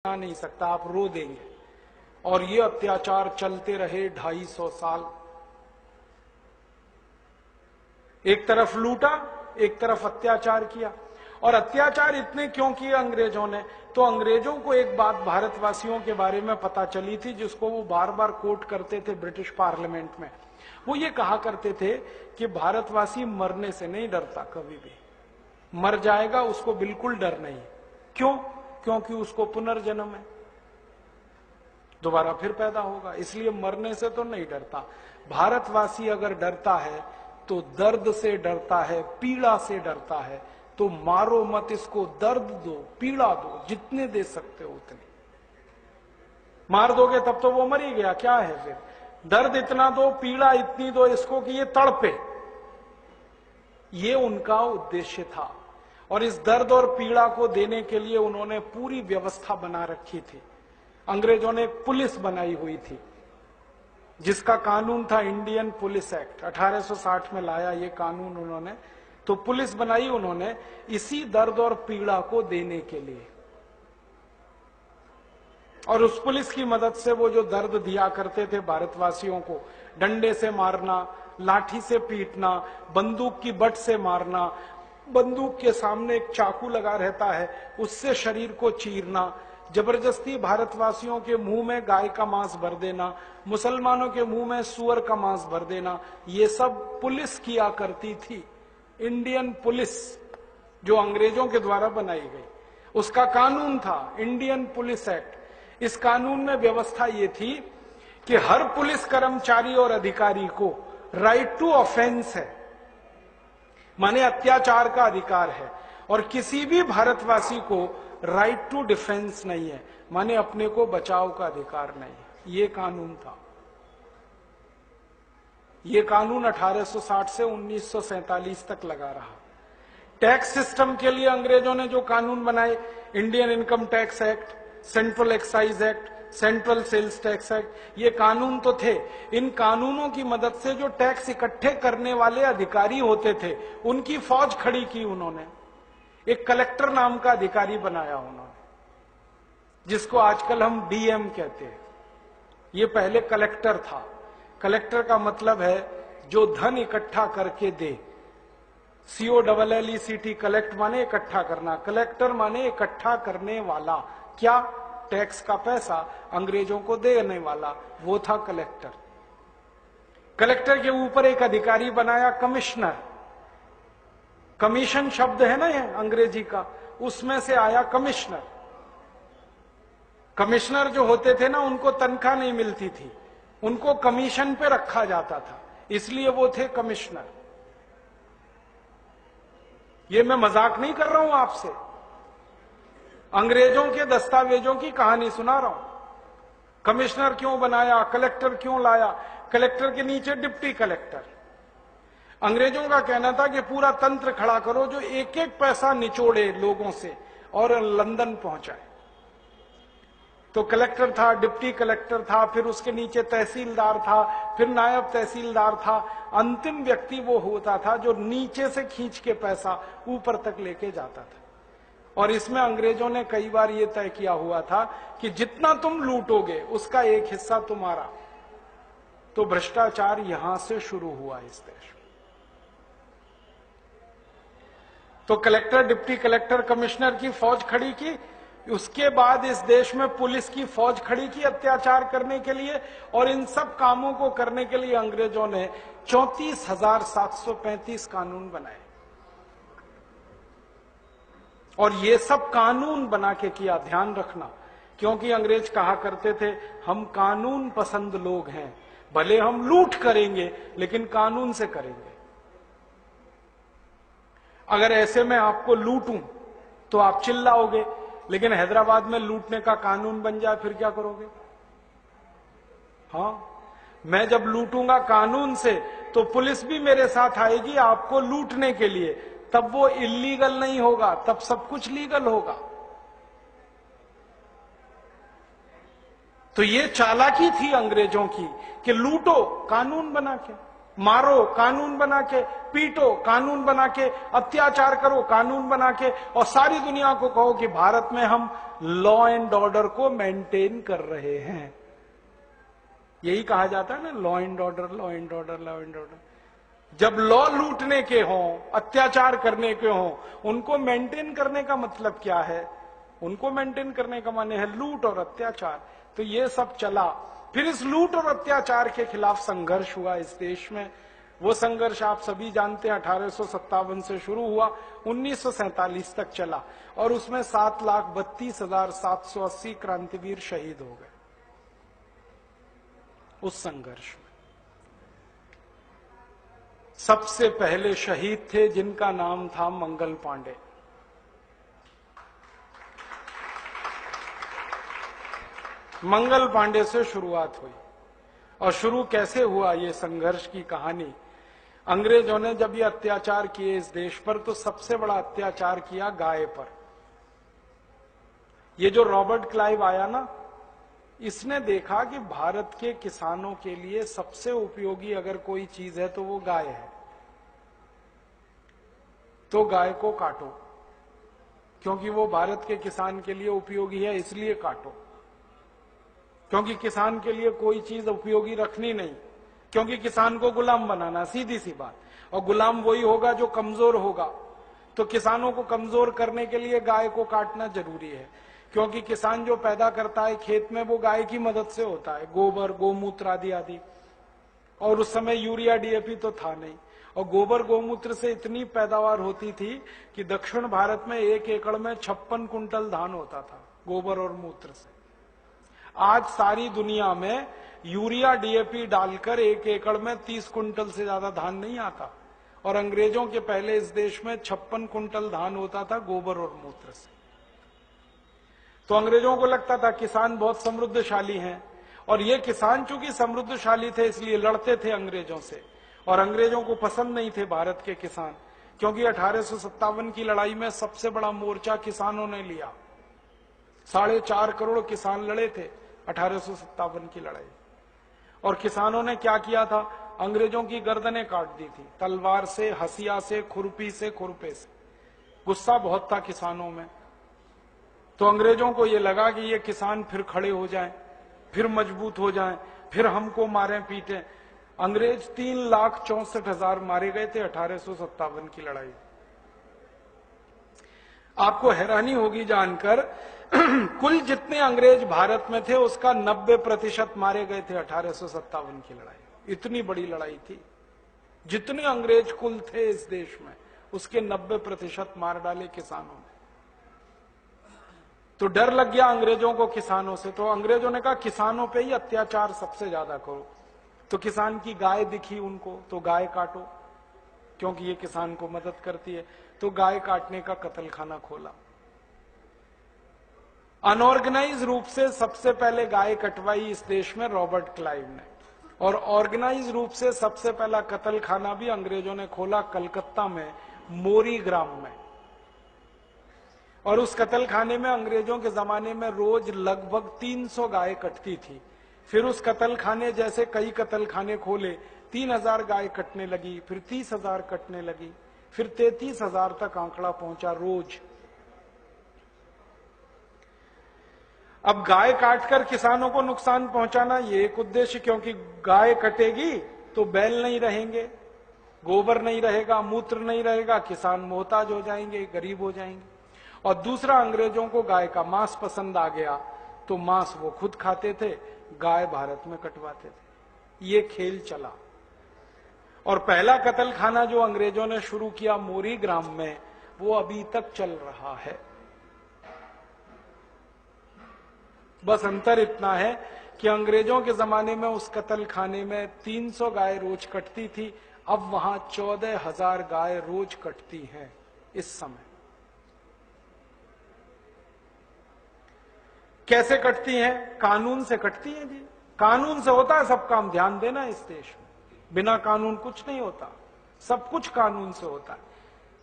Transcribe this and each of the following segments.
नहीं सकता, आप रो देंगे। और ये अत्याचार चलते रहे 250 साल। एक तरफ लूटा, एक तरफ अत्याचार किया। और अत्याचार इतने क्यों किए अंग्रेजों ने? तो अंग्रेजों को एक बात भारतवासियों के बारे में पता चली थी, जिसको वो बार बार कोट करते थे ब्रिटिश पार्लियामेंट में। वो ये कहा करते थे कि भारतवासी मरने से नहीं डरता, कभी भी मर जाएगा उसको बिल्कुल डर नहीं। क्यों? क्योंकि उसको पुनर्जन्म है, दोबारा फिर पैदा होगा, इसलिए मरने से तो नहीं डरता। भारतवासी अगर डरता है तो दर्द से डरता है, पीड़ा से डरता है। तो मारो मत इसको, दर्द दो, पीड़ा दो, जितने दे सकते हो उतने। मार दोगे तब तो वो मर ही गया, क्या है फिर? दर्द इतना दो, पीड़ा इतनी दो इसको कि ये तड़पे। ये उनका उद्देश्य था। और इस दर्द और पीड़ा को देने के लिए उन्होंने पूरी व्यवस्था बना रखी थी। अंग्रेजों ने एक पुलिस बनाई हुई थी, जिसका कानून था इंडियन पुलिस एक्ट। 1860 में लाया ये कानून उन्होंने। तो पुलिस बनाई उन्होंने इसी दर्द और पीड़ा को देने के लिए। और उस पुलिस की मदद से वो जो दर्द दिया करते थे भारतवासियों को, डंडे से मारना, लाठी से पीटना, बंदूक की बट से मारना, बंदूक के सामने एक चाकू लगा रहता है उससे शरीर को चीरना, जबरदस्ती भारतवासियों के मुंह में गाय का मांस भर देना, मुसलमानों के मुंह में सुअर का मांस भर देना, ये सब पुलिस किया करती थी। इंडियन पुलिस जो अंग्रेजों के द्वारा बनाई गई, उसका कानून था इंडियन पुलिस एक्ट। इस कानून में व्यवस्था ये थी कि हर पुलिस कर्मचारी और अधिकारी को राइट टू ऑफेंस है, माने अत्याचार का अधिकार है। और किसी भी भारतवासी को राइट टू डिफेंस नहीं है, माने अपने को बचाव का अधिकार नहीं है। ये कानून था। ये कानून 1860 से 1947 तक लगा रहा। टैक्स सिस्टम के लिए अंग्रेजों ने जो कानून बनाए, Indian income tax act, central excise act, central sales tax act, ये कानून तो थे। इन कानूनों की मदद से जो टैक्स इकट्ठे करने वाले अधिकारी होते थे, उनकी फौज खड़ी की उन्होंने। एक कलेक्टर नाम का अधिकारी बनाया उन्होंने, जिसको आजकल हम डीएम कहते हैं। ये पहले कलेक्टर था। कलेक्टर का मतलब है जो धन इकट्ठा करके दे। COLLECT, कलेक्ट माने इकट्ठा करना, कलेक्टर माने इकट्ठा करने वाला। क्या? टैक्स का पैसा अंग्रेजों को देने वाला, वो था कलेक्टर। कलेक्टर के ऊपर एक अधिकारी बनाया कमिश्नर। कमीशन शब्द है ना ये अंग्रेजी का, उसमें से आया कमिश्नर। कमिश्नर जो होते थे ना, उनको तनख्वाह नहीं मिलती थी, उनको कमीशन पे रखा जाता था, इसलिए वो थे कमिश्नर। ये मैं मजाक नहीं कर रहा हूं आपसे, अंग्रेजों के दस्तावेजों की कहानी सुना रहा हूं। कमिश्नर क्यों बनाया, कलेक्टर क्यों लाया? कलेक्टर के नीचे डिप्टी कलेक्टर। अंग्रेजों का कहना था कि पूरा तंत्र खड़ा करो जो एक एक पैसा निचोड़े लोगों से और लंदन पहुंचाए। तो कलेक्टर था, डिप्टी कलेक्टर था, फिर उसके नीचे तहसीलदार था, फिर नायब तहसीलदार था। अंतिम व्यक्ति वो होता था जो नीचे से खींच के पैसा ऊपर तक लेके जाता था। और इसमें अंग्रेजों ने कई बार ये तय किया हुआ था कि जितना तुम लूटोगे उसका एक हिस्सा तुम्हारा। तो भ्रष्टाचार यहां से शुरू हुआ इस देश में। तो कलेक्टर, डिप्टी कलेक्टर, कमिश्नर की फौज खड़ी की। उसके बाद इस देश में पुलिस की फौज खड़ी की अत्याचार करने के लिए। और इन सब कामों को करने के लिए अंग्रेजों ने 34,735 कानून बनाए। और ये सब कानून बना के किया, ध्यान रखना, क्योंकि अंग्रेज कहा करते थे हम कानून पसंद लोग हैं, भले हम लूट करेंगे लेकिन कानून से करेंगे। अगर ऐसे में आपको लूटूं तो आप चिल्लाओगे, लेकिन हैदराबाद में लूटने का कानून बन जाए फिर क्या करोगे? हाँ, मैं जब लूटूंगा कानून से तो पुलिस भी मेरे साथ आएगी आपको लूटने के लिए, तब वो इल्लीगल नहीं होगा, तब सब कुछ लीगल होगा। तो ये चालाकी थी अंग्रेजों की कि लूटो कानून बना के। मारो कानून बना के, पीटो कानून बना के, अत्याचार करो कानून बना के, और सारी दुनिया को कहो कि भारत में हम लॉ एंड ऑर्डर को मेंटेन कर रहे हैं। यही कहा जाता है ना, law and order, law and order, law and order. जब लॉ लूटने के हों, अत्याचार करने के हों, उनको मेंटेन करने का मतलब क्या है? उनको मेंटेन करने का माने है लूट और अत्याचार। तो ये सब चला। फिर इस लूट और अत्याचार के खिलाफ संघर्ष हुआ इस देश में। वो संघर्ष आप सभी जानते हैं, 1857 से शुरू हुआ, 1947 तक चला, और उसमें 7,32,780 क्रांतिवीर शहीद हो गए उस संघर्ष में। सबसे पहले शहीद थे जिनका नाम था मंगल पांडे। मंगल पांडे से शुरुआत हुई। और शुरू कैसे हुआ ये संघर्ष की कहानी? अंग्रेजों ने जब ये अत्याचार किए इस देश पर, तो सबसे बड़ा अत्याचार किया गाय पर। ये जो रॉबर्ट क्लाइव आया ना, इसने देखा कि भारत के किसानों के लिए सबसे उपयोगी अगर कोई चीज है तो वो गाय है। तो गाय को काटो, क्योंकि वो भारत के किसान के लिए उपयोगी है, इसलिए काटो। क्योंकि किसान के लिए कोई चीज उपयोगी रखनी नहीं, क्योंकि किसान को गुलाम बनाना, सीधी सी बात। और गुलाम वही होगा जो कमजोर होगा। तो किसानों को कमजोर करने के लिए गाय को काटना जरूरी है, क्योंकि किसान जो पैदा करता है खेत में वो गाय की मदद से होता है, गोबर, गोमूत्र आदि आदि। और उस समय यूरिया, डीएपी तो था नहीं, और गोबर गोमूत्र से इतनी पैदावार होती थी कि दक्षिण भारत में 1 एकड़ में 56 कुंटल धान होता था, गोबर और मूत्र से। आज सारी दुनिया में यूरिया, डीएपी डालकर 1 एकड़ में 30 कुंटल से ज्यादा धान नहीं आता, और अंग्रेजों के पहले इस देश में 56 कुंटल धान होता था गोबर और मूत्र से। तो अंग्रेजों को लगता था किसान बहुत समृद्धशाली हैं, और ये किसान चूंकि समृद्धशाली थे इसलिए लड़ते थे अंग्रेजों से, और अंग्रेजों को पसंद नहीं थे भारत के किसान, क्योंकि 1857 की लड़ाई में सबसे बड़ा मोर्चा किसानों ने लिया। 4.5 करोड़ किसान लड़े थे 1857 की लड़ाई। और किसानों ने क्या किया था? अंग्रेजों की गर्दनें काट दी थी, तलवार से, हसिया से, खुरपी से, खुरपे से। गुस्सा बहुत था किसानों में। तो अंग्रेजों को यह लगा कि ये किसान फिर खड़े हो जाएं, फिर मजबूत हो जाएं, फिर हमको मारें पीटें। अंग्रेज 3,64,000 मारे गए थे 1857 की लड़ाई। आपको हैरानी होगी जानकर, कुल जितने अंग्रेज भारत में थे उसका 90% मारे गए थे 1857 की लड़ाई। इतनी बड़ी लड़ाई थी। जितने अंग्रेज कुल थे इस देश में, उसके 90% मार डाले किसानों ने। तो डर लग गया अंग्रेजों को किसानों से। तो अंग्रेजों ने कहा किसानों पे ही अत्याचार सबसे ज्यादा करो। तो किसान की गाय दिखी उनको, तो गाय काटो, क्योंकि ये किसान को मदद करती है। तो गाय काटने का कत्लखाना खोला। अनऑर्गेनाइज रूप से सबसे पहले गाय कटवाई इस देश में रॉबर्ट क्लाइव ने, और ऑर्गेनाइज रूप से सबसे पहला कत्लखाना भी अंग्रेजों ने खोला कलकत्ता में, मोरी ग्राम में। और उस कत्लखाने में अंग्रेजों के जमाने में रोज लगभग 300 गाय कटती थी। फिर उस कत्लखाने जैसे कई कत्लखाने खोले, 3,000 गाय कटने लगी, फिर 30,000 कटने लगी, फिर 33,000 तक आंकड़ा पहुंचा रोज। अब गाय काटकर किसानों को नुकसान पहुंचाना ये एक उद्देश्य, क्योंकि गाय कटेगी तो बैल नहीं रहेंगे, गोबर नहीं रहेगा, मूत्र नहीं रहेगा, किसान मोहताज हो जाएंगे, गरीब हो जाएंगे। और दूसरा, अंग्रेजों को गाय का मांस पसंद आ गया, तो मांस वो खुद खाते थे, गाय भारत में कटवाते थे। ये खेल चला। और पहला कत्लखाना जो अंग्रेजों ने शुरू किया मोरी ग्राम में, वो अभी तक चल रहा है। बस अंतर इतना है कि अंग्रेजों के जमाने में उस कत्लखाने में 300 गाय रोज कटती थी, अब वहां 14,000 गाय रोज कटती हैं इस समय। कैसे कटती हैं? कानून से कटती हैं जी। कानून से होता है सब काम, ध्यान देना इस देश में। बिना कानून कुछ नहीं होता, सब कुछ कानून से होता है।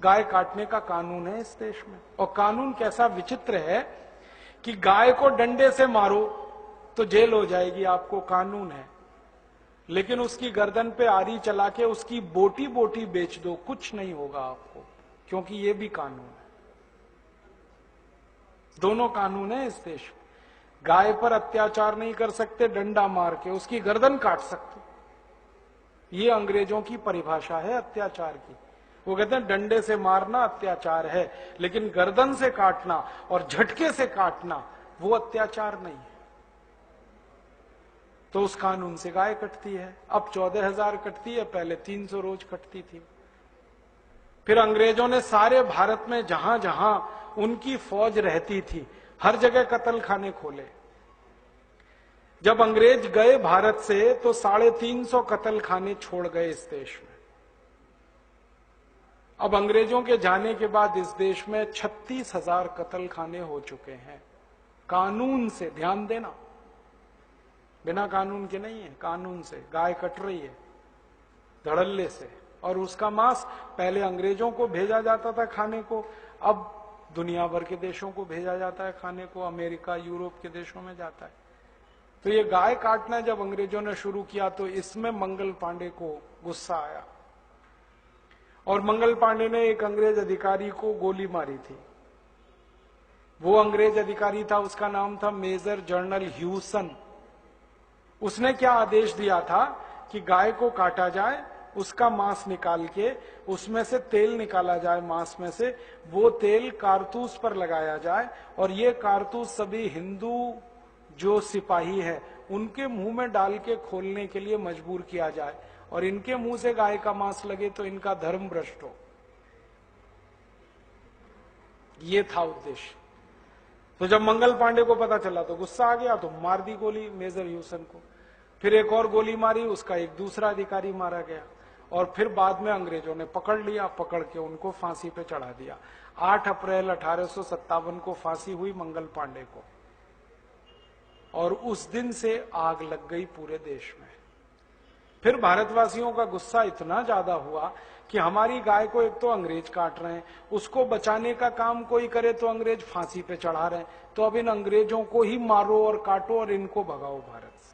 गाय काटने का कानून है इस देश में। और कानून कैसा विचित्र है कि गाय को डंडे से मारो तो जेल हो जाएगी, आपको कानून है। लेकिन उसकी गर्दन पे आरी चला के उसकी बोटी बोटी बेच दो, कुछ नहीं होगा आपको, क्योंकि ये भी कानून है। दोनों कानून है इस देश में। गाय पर अत्याचार नहीं कर सकते डंडा मार के, उसकी गर्दन काट सकते। ये अंग्रेजों की परिभाषा है अत्याचार की। वो कहते हैं डंडे से मारना अत्याचार है, लेकिन गर्दन से काटना और झटके से काटना वो अत्याचार नहीं है। तो उस कानून से गाय कटती है। अब 14,000 कटती है, पहले 300 रोज कटती थी। फिर अंग्रेजों ने सारे भारत में जहां जहां उनकी फौज रहती थी हर जगह कत्ल खाने खोले। जब अंग्रेज गए भारत से तो 350 कत्ल खाने छोड़ गए इस देश में। अब अंग्रेजों के जाने के बाद इस देश में 36,000 कत्ल खाने हो चुके हैं कानून से। ध्यान देना, बिना कानून के नहीं है, कानून से गाय कट रही है धड़ल्ले से। और उसका मांस पहले अंग्रेजों को भेजा जाता था खाने को, अब दुनिया भर के देशों को भेजा जाता है खाने को, अमेरिका यूरोप के देशों में जाता है। तो ये गाय काटना जब अंग्रेजों ने शुरू किया तो इसमें मंगल पांडे को गुस्सा आया, और मंगल पांडे ने एक अंग्रेज अधिकारी को गोली मारी थी। वो अंग्रेज अधिकारी था, उसका नाम था मेजर जनरल ह्यूसन। उसने क्या आदेश दिया था कि गाय को काटा जाए, उसका मांस निकाल के उसमें से तेल निकाला जाए, मांस में से वो तेल कारतूस पर लगाया जाए, और ये कारतूस सभी हिंदू जो सिपाही है उनके मुंह में डाल के खोलने के लिए मजबूर किया जाए, और इनके मुंह से गाय का मांस लगे तो इनका धर्म भ्रष्ट हो। ये था उद्देश्य। तो जब मंगल पांडे को पता चला तो गुस्सा आ गया, तो मार दी गोली मेजर ह्यूसन को। फिर एक और गोली मारी, उसका एक दूसरा अधिकारी मारा गया, और फिर बाद में अंग्रेजों ने पकड़ लिया, पकड़ के उनको फांसी पे चढ़ा दिया। 8 अप्रैल 1857 को फांसी हुई मंगल पांडे को, और उस दिन से आग लग गई पूरे देश में। फिर भारतवासियों का गुस्सा इतना ज्यादा हुआ कि हमारी गाय को एक तो अंग्रेज काट रहे हैं, उसको बचाने का काम कोई करे तो अंग्रेज फांसी पे चढ़ा रहे हैं, तो अब इन अंग्रेजों को ही मारो और काटो और इनको भगाओ भारत से।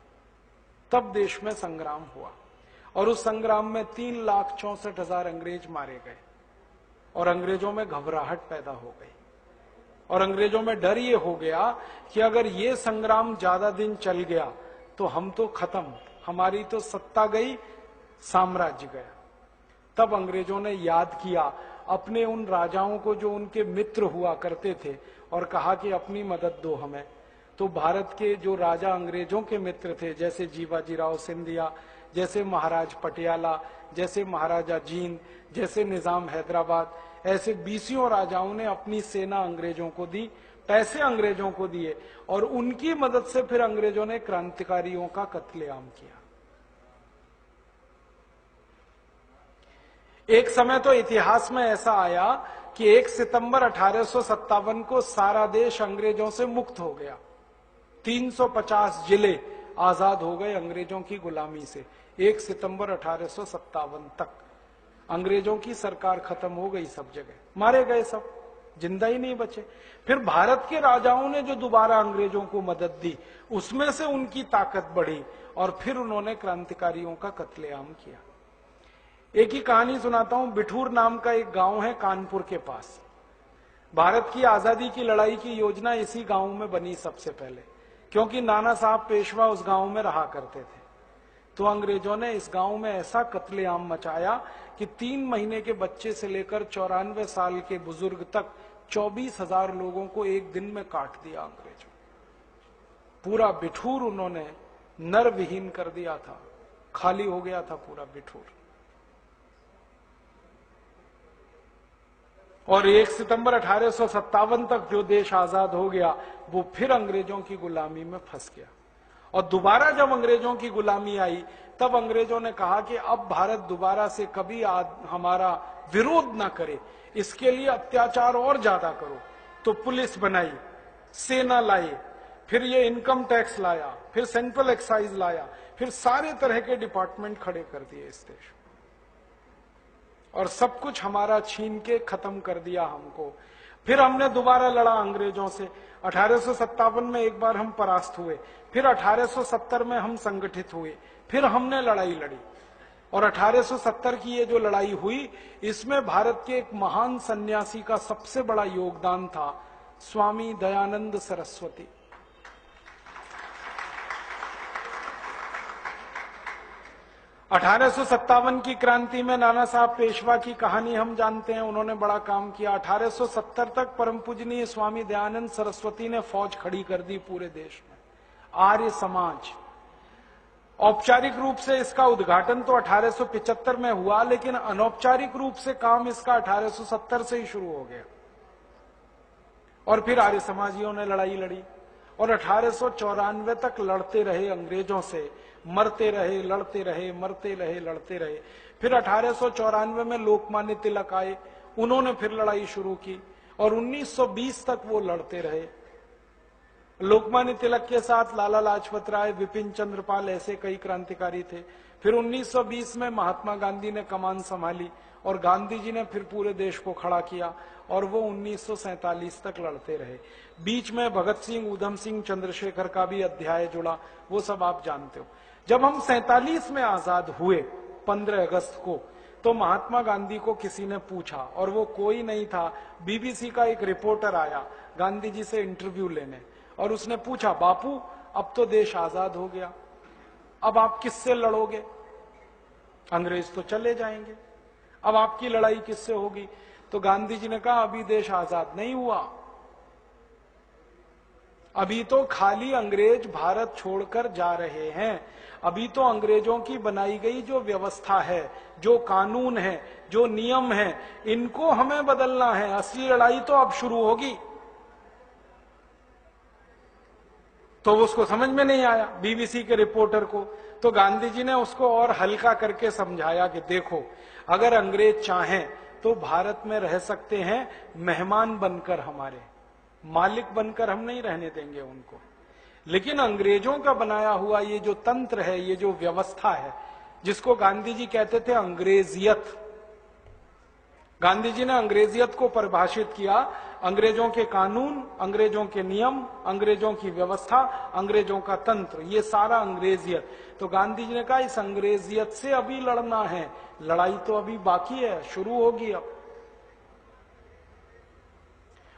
तब देश में संग्राम हुआ, और उस संग्राम में 3,64,000 अंग्रेज मारे गए, और अंग्रेजों में घबराहट पैदा हो गई, और अंग्रेजों में डर ये हो गया कि अगर ये संग्राम ज्यादा दिन चल गया तो हम तो खत्म, हमारी तो सत्ता गई, साम्राज्य गया। तब अंग्रेजों ने याद किया अपने उन राजाओं को जो उनके मित्र हुआ करते थे, और कहा कि अपनी मदद दो हमें। तो भारत के जो राजा अंग्रेजों के मित्र थे, जैसे जीवाजीराव सिंधिया, जैसे महाराज पटियाला, जैसे महाराजा जींद, जैसे निजाम हैदराबाद, ऐसे 20 राजाओं ने अपनी सेना अंग्रेजों को दी, पैसे अंग्रेजों को दिए, और उनकी मदद से फिर अंग्रेजों ने क्रांतिकारियों का कत्लेआम किया। एक समय तो इतिहास में ऐसा आया कि 1 सितंबर 1857 को सारा देश अंग्रेजों से मुक्त हो गया। 350 जिले आजाद हो गए अंग्रेजों की गुलामी से। 1 सितंबर 1857 तक अंग्रेजों की सरकार खत्म हो गई, सब जगह मारे गए, सब जिंदा ही नहीं बचे। फिर भारत के राजाओं ने जो दोबारा अंग्रेजों को मदद दी, उसमें से उनकी ताकत बढ़ी, और फिर उन्होंने क्रांतिकारियों का कत्लेआम किया। एक ही कहानी सुनाता हूं। बिठूर नाम का एक गांव है कानपुर के पास। भारत की आजादी की लड़ाई की योजना इसी गांव में बनी सबसे पहले, क्योंकि नाना साहब पेशवा उस गांव में रहा करते थे। तो अंग्रेजों ने इस गांव में ऐसा कत्लेआम मचाया कि 3 महीने के बच्चे से लेकर 94 साल के बुजुर्ग तक 24,000 लोगों को एक दिन में काट दिया अंग्रेजों। पूरा बिठूर उन्होंने नर विहीन कर दिया था, खाली हो गया था पूरा बिठूर। और 1 सितंबर 1857 तक जो देश आजाद हो गया, वो फिर अंग्रेजों की गुलामी में फंस गया। और दोबारा जब अंग्रेजों की गुलामी आई, तब अंग्रेजों ने कहा कि अब भारत दोबारा से कभी हमारा विरोध ना करे, इसके लिए अत्याचार और ज्यादा करो। तो पुलिस बनाई, सेना लाई, फिर ये इनकम टैक्स लाया, फिर सेंट्रल एक्साइज लाया, फिर सारे तरह के डिपार्टमेंट खड़े कर दिए इस देश में, और सब कुछ हमारा छीन के खत्म कर दिया हमको। फिर हमने दोबारा लड़ा अंग्रेजों से। 1857 में एक बार हम परास्त हुए, फिर 1870 में हम संगठित हुए, फिर हमने लड़ाई लड़ी। और 1870 की ये जो लड़ाई हुई, इसमें भारत के एक महान सन्यासी का सबसे बड़ा योगदान था, स्वामी दयानंद सरस्वती। 1857 की क्रांति में नाना साहब पेशवा की कहानी हम जानते हैं, उन्होंने बड़ा काम किया। 1870 तक परम पूजनीय स्वामी दयानंद सरस्वती ने फौज खड़ी कर दी पूरे देश में। आर्य समाज, औपचारिक रूप से इसका उद्घाटन तो 1875 में हुआ, लेकिन अनौपचारिक रूप से काम इसका 1870 से ही शुरू हो गया। और फिर आर्य समाजियों ने लड़ाई लड़ी और 1894 तक लड़ते रहे अंग्रेजों से, मरते रहे, लड़ते रहे, मरते रहे, लड़ते रहे। फिर 1894 में लोकमान्य तिलक आए, उन्होंने फिर लड़ाई शुरू की और 1920 तक वो लड़ते रहे। लोकमान्य तिलक के साथ लाला लाजपत राय, विपिन चंद्र पाल, ऐसे कई क्रांतिकारी थे। फिर 1920 में महात्मा गांधी ने कमान संभाली और गांधी जी ने फिर पूरे देश को खड़ा किया और वो 1947 तक लड़ते रहे। बीच में भगत सिंह, ऊधम सिंह, चंद्रशेखर का भी अध्याय जुड़ा, वो सब आप जानते हो। जब हम 47 में आजाद हुए 15 अगस्त को, तो महात्मा गांधी को किसी ने पूछा, और वो कोई नहीं था, बीबीसी का एक रिपोर्टर आया गांधी जी से इंटरव्यू लेने, और उसने पूछा, बापू अब तो देश आजाद हो गया, अब आप किससे लड़ोगे? अंग्रेज तो चले जाएंगे, अब आपकी लड़ाई किससे होगी? तो गांधी जी ने कहा, अभी देश आजाद नहीं हुआ, अभी तो खाली अंग्रेज भारत छोड़कर जा रहे हैं। अभी तो अंग्रेजों की बनाई गई जो व्यवस्था है, जो कानून है, जो नियम है, इनको हमें बदलना है। असली लड़ाई तो अब शुरू होगी। तो उसको समझ में नहीं आया बीबीसी के रिपोर्टर को। तो गांधी जी ने उसको और हल्का करके समझाया कि देखो, अगर अंग्रेज चाहें तो भारत में रह सकते हैं, मेहमान बनकर, हमारे मालिक बनकर हम नहीं रहने देंगे उनको। लेकिन अंग्रेजों का बनाया हुआ ये जो तंत्र है, ये जो व्यवस्था है, जिसको गांधी जी कहते थे अंग्रेजियत, गांधी जी ने अंग्रेजियत को परिभाषित किया। अंग्रेजों के कानून, अंग्रेजों के नियम, अंग्रेजों की व्यवस्था, अंग्रेजों का तंत्र, ये सारा अंग्रेजियत। तो गांधी जी ने कहा, इस अंग्रेजियत से अभी लड़ना है, लड़ाई तो अभी बाकी है, शुरू होगी अब।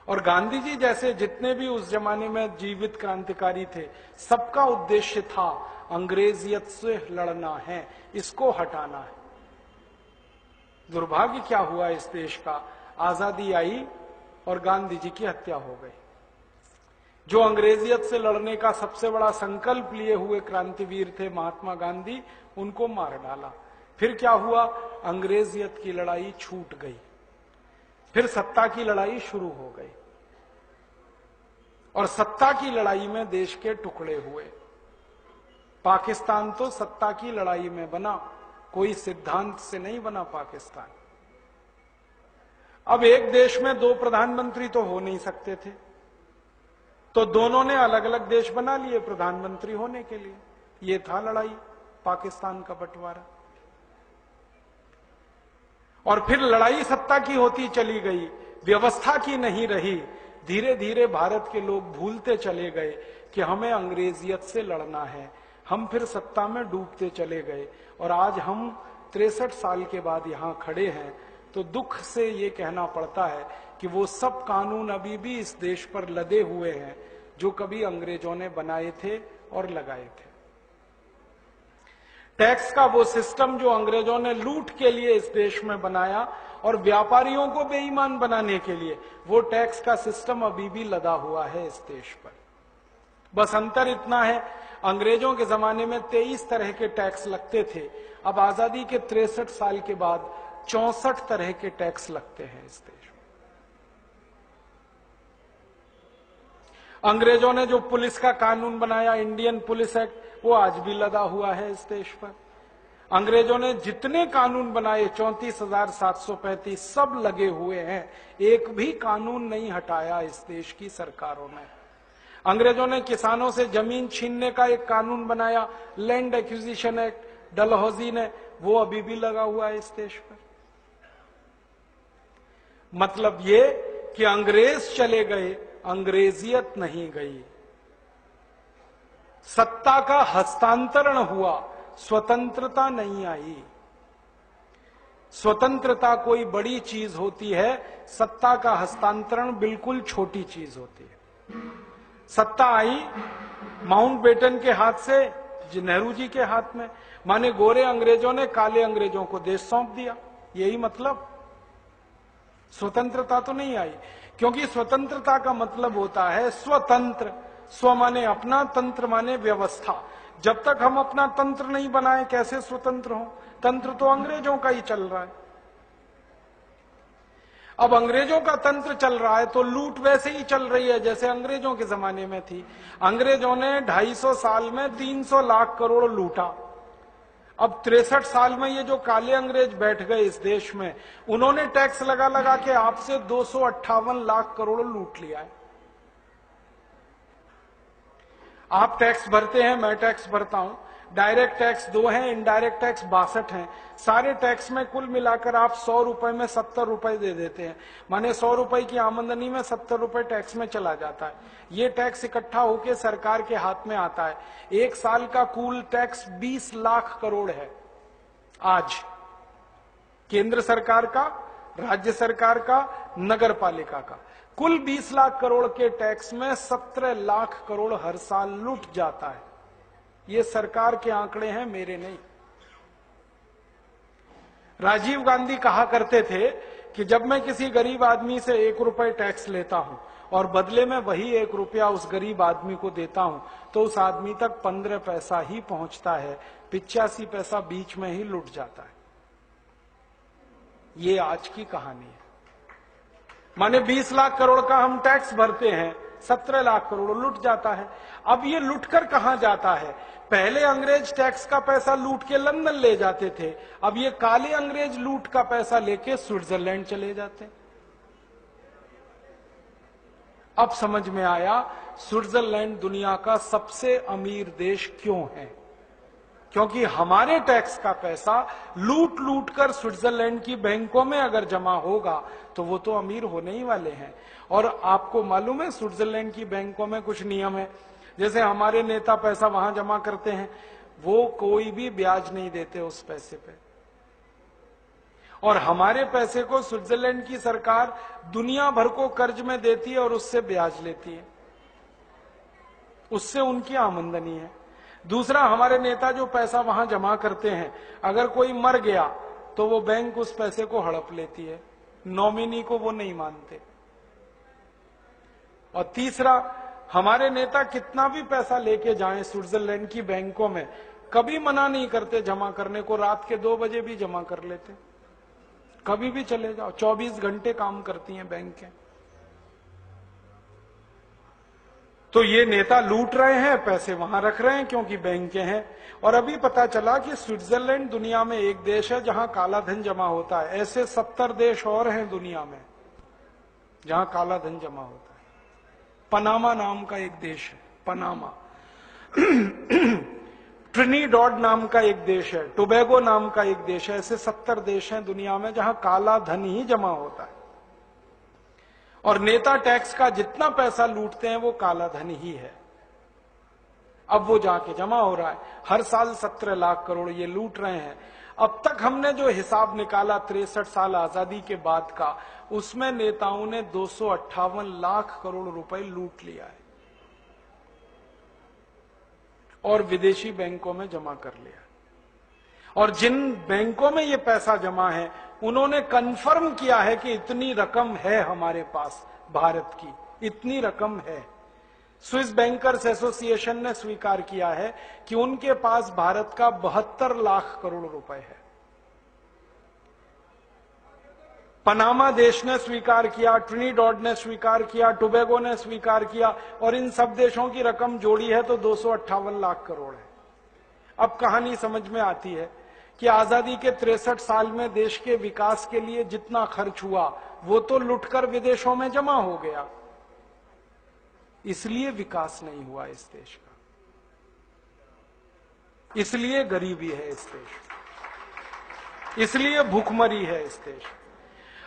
और गांधी जी जैसे जितने भी उस जमाने में जीवित क्रांतिकारी थे, सबका उद्देश्य था अंग्रेजियत से लड़ना है, इसको हटाना है। दुर्भाग्य क्या हुआ इस देश का, आजादी आई और गांधी जी की हत्या हो गई। जो अंग्रेजियत से लड़ने का सबसे बड़ा संकल्प लिए हुए क्रांतिवीर थे महात्मा गांधी, उनको मार डाला। फिर क्या हुआ, अंग्रेजियत की लड़ाई छूट गई, फिर सत्ता की लड़ाई शुरू हो गई। और सत्ता की लड़ाई में देश के टुकड़े हुए। पाकिस्तान तो सत्ता की लड़ाई में बना, कोई सिद्धांत से नहीं बना पाकिस्तान। अब एक देश में दो प्रधानमंत्री तो हो नहीं सकते थे, तो दोनों ने अलग अलग देश बना लिए प्रधानमंत्री होने के लिए। ये था लड़ाई, पाकिस्तान का बंटवारा। और फिर लड़ाई सत्ता की होती चली गई, व्यवस्था की नहीं रही। धीरे धीरे भारत के लोग भूलते चले गए कि हमें अंग्रेजियत से लड़ना है। हम फिर सत्ता में डूबते चले गए और आज हम 63 साल के बाद यहां खड़े हैं, तो दुख से ये कहना पड़ता है कि वो सब कानून अभी भी इस देश पर लदे हुए हैं जो कभी अंग्रेजों ने बनाए थे और लगाए थे। टैक्स का वो सिस्टम जो अंग्रेजों ने लूट के लिए इस देश में बनाया और व्यापारियों को बेईमान बनाने के लिए, वो टैक्स का सिस्टम अभी भी लदा हुआ है इस देश पर। बस अंतर इतना है, अंग्रेजों के जमाने में 23 तरह के टैक्स लगते थे, अब आजादी के 63 साल के बाद 64 तरह के टैक्स लगते हैं इस देश में। अंग्रेजों ने जो पुलिस का कानून बनाया, इंडियन पुलिस एक्ट, वो आज भी लदा हुआ है इस देश पर। अंग्रेजों ने जितने कानून बनाए 34,735 सब लगे हुए हैं, एक भी कानून नहीं हटाया इस देश की सरकारों ने। अंग्रेजों ने किसानों से जमीन छीनने का एक कानून बनाया, लैंड एक्विजिशन एक्ट, डलहौजी ने, वो अभी भी लगा हुआ है इस देश पर। मतलब ये कि अंग्रेज चले गए, अंग्रेजियत नहीं गई। सत्ता का हस्तांतरण हुआ, स्वतंत्रता नहीं आई। स्वतंत्रता कोई बड़ी चीज होती है, सत्ता का हस्तांतरण बिल्कुल छोटी चीज होती है। सत्ता आई माउंटबेटन के हाथ से नेहरू जी के हाथ में, माने गोरे अंग्रेजों ने काले अंग्रेजों को देश सौंप दिया, यही मतलब। स्वतंत्रता तो नहीं आई, क्योंकि स्वतंत्रता का मतलब होता है स्वतंत्र। स्व माने अपना, तंत्र माने व्यवस्था। जब तक हम अपना तंत्र नहीं बनाए कैसे स्वतंत्र हो? तंत्र तो अंग्रेजों का ही चल रहा है। अब अंग्रेजों का तंत्र चल रहा है तो लूट वैसे ही चल रही है जैसे अंग्रेजों के जमाने में थी। अंग्रेजों ने 250 साल में 300 लाख करोड़ लूटा। अब 63 साल में ये जो काले अंग्रेज बैठ गए इस देश में, उन्होंने टैक्स लगा लगा के आपसे 258 लाख करोड़ लूट लिया है। आप टैक्स भरते हैं, मैं टैक्स भरता हूं। डायरेक्ट टैक्स 2 हैं, इनडायरेक्ट टैक्स 62 हैं। सारे टैक्स में कुल मिलाकर आप 100 रुपए में 70 रुपए दे देते हैं, माने 100 रुपए की आमदनी में 70 रुपए टैक्स में चला जाता है। ये टैक्स इकट्ठा होकर सरकार के हाथ में आता है। एक साल का कुल टैक्स 20 लाख करोड़ है आज, केंद्र सरकार का, राज्य सरकार का, नगर पालिका का। कुल 20 लाख करोड़ के टैक्स में 17 लाख करोड़ हर साल लूट जाता है। ये सरकार के आंकड़े हैं, मेरे नहीं। राजीव गांधी कहा करते थे कि जब मैं किसी गरीब आदमी से 1 रुपए टैक्स लेता हूं और बदले में वही 1 रुपया उस गरीब आदमी को देता हूं तो उस आदमी तक 15 पैसा ही पहुंचता है, 85 पैसा बीच में ही लुट जाता है। ये आज की कहानी है। माने 20 लाख करोड़ का हम टैक्स भरते हैं, 17 लाख करोड़ लुट जाता है। अब ये लुटकर कहां जाता है? पहले अंग्रेज टैक्स का पैसा लूट के लंदन ले जाते थे, अब ये काले अंग्रेज लूट का पैसा लेके स्विट्जरलैंड चले जाते। अब समझ में आया स्विट्जरलैंड दुनिया का सबसे अमीर देश क्यों है। क्योंकि हमारे टैक्स का पैसा लूट लूट कर स्विट्जरलैंड की बैंकों में अगर जमा होगा तो वो तो अमीर होने ही वाले हैं। और आपको मालूम है स्विट्जरलैंड की बैंकों में कुछ नियम है। जैसे हमारे नेता पैसा वहां जमा करते हैं, वो कोई भी ब्याज नहीं देते उस पैसे पे, और हमारे पैसे को स्विट्जरलैंड की सरकार दुनिया भर को कर्ज में देती है और उससे ब्याज लेती है, उससे उनकी आमदनी है। दूसरा, हमारे नेता जो पैसा वहां जमा करते हैं, अगर कोई मर गया तो वो बैंक उस पैसे को हड़प लेती है, नॉमिनी को वो नहीं मानते। और तीसरा, हमारे नेता कितना भी पैसा लेके जाएं स्विट्जरलैंड की बैंकों में, कभी मना नहीं करते जमा करने को। रात के 2 बजे भी जमा कर लेते, कभी भी चले जाओ, 24 घंटे काम करती हैं बैंकें। तो ये नेता लूट रहे हैं, पैसे वहां रख रहे हैं क्योंकि बैंकें हैं। और अभी पता चला कि स्विट्जरलैंड दुनिया में एक देश है जहां काला धन जमा होता है। ऐसे 70 देश और हैं दुनिया में जहां काला धन जमा होता है। पनामा नाम का एक देश है, पनामा। ट्रिनिडॉड नाम का एक देश है, टोबैगो नाम का एक देश है। ऐसे 70 देश हैं दुनिया में जहां काला धन ही जमा होता है। और नेता टैक्स का जितना पैसा लूटते हैं वो काला धन ही है। अब वो जाके जमा हो रहा है, हर साल 17 लाख करोड़ ये लूट रहे हैं। अब तक हमने जो हिसाब निकाला 63 साल आजादी के बाद का, उसमें नेताओं ने 258 लाख करोड़ रुपए लूट लिया है और विदेशी बैंकों में जमा कर लिया। और जिन बैंकों में ये पैसा जमा है उन्होंने कंफर्म किया है कि इतनी रकम है हमारे पास, भारत की इतनी रकम है। स्विस बैंकर्स एसोसिएशन ने स्वीकार किया है कि उनके पास भारत का 72 लाख करोड़ रुपए है। पनामा देश ने स्वीकार किया, ट्रिनिडॉड ने स्वीकार किया, टोबैगो ने स्वीकार किया, और इन सब देशों की रकम जोड़ी है तो 258 लाख करोड़ है। अब कहानी समझ में आती है कि आजादी के 63 साल में देश के विकास के लिए जितना खर्च हुआ वो तो लुटकर विदेशों में जमा हो गया, इसलिए विकास नहीं हुआ इस देश का, इसलिए गरीबी है इस देश, इसलिए भूखमरी है इस देश।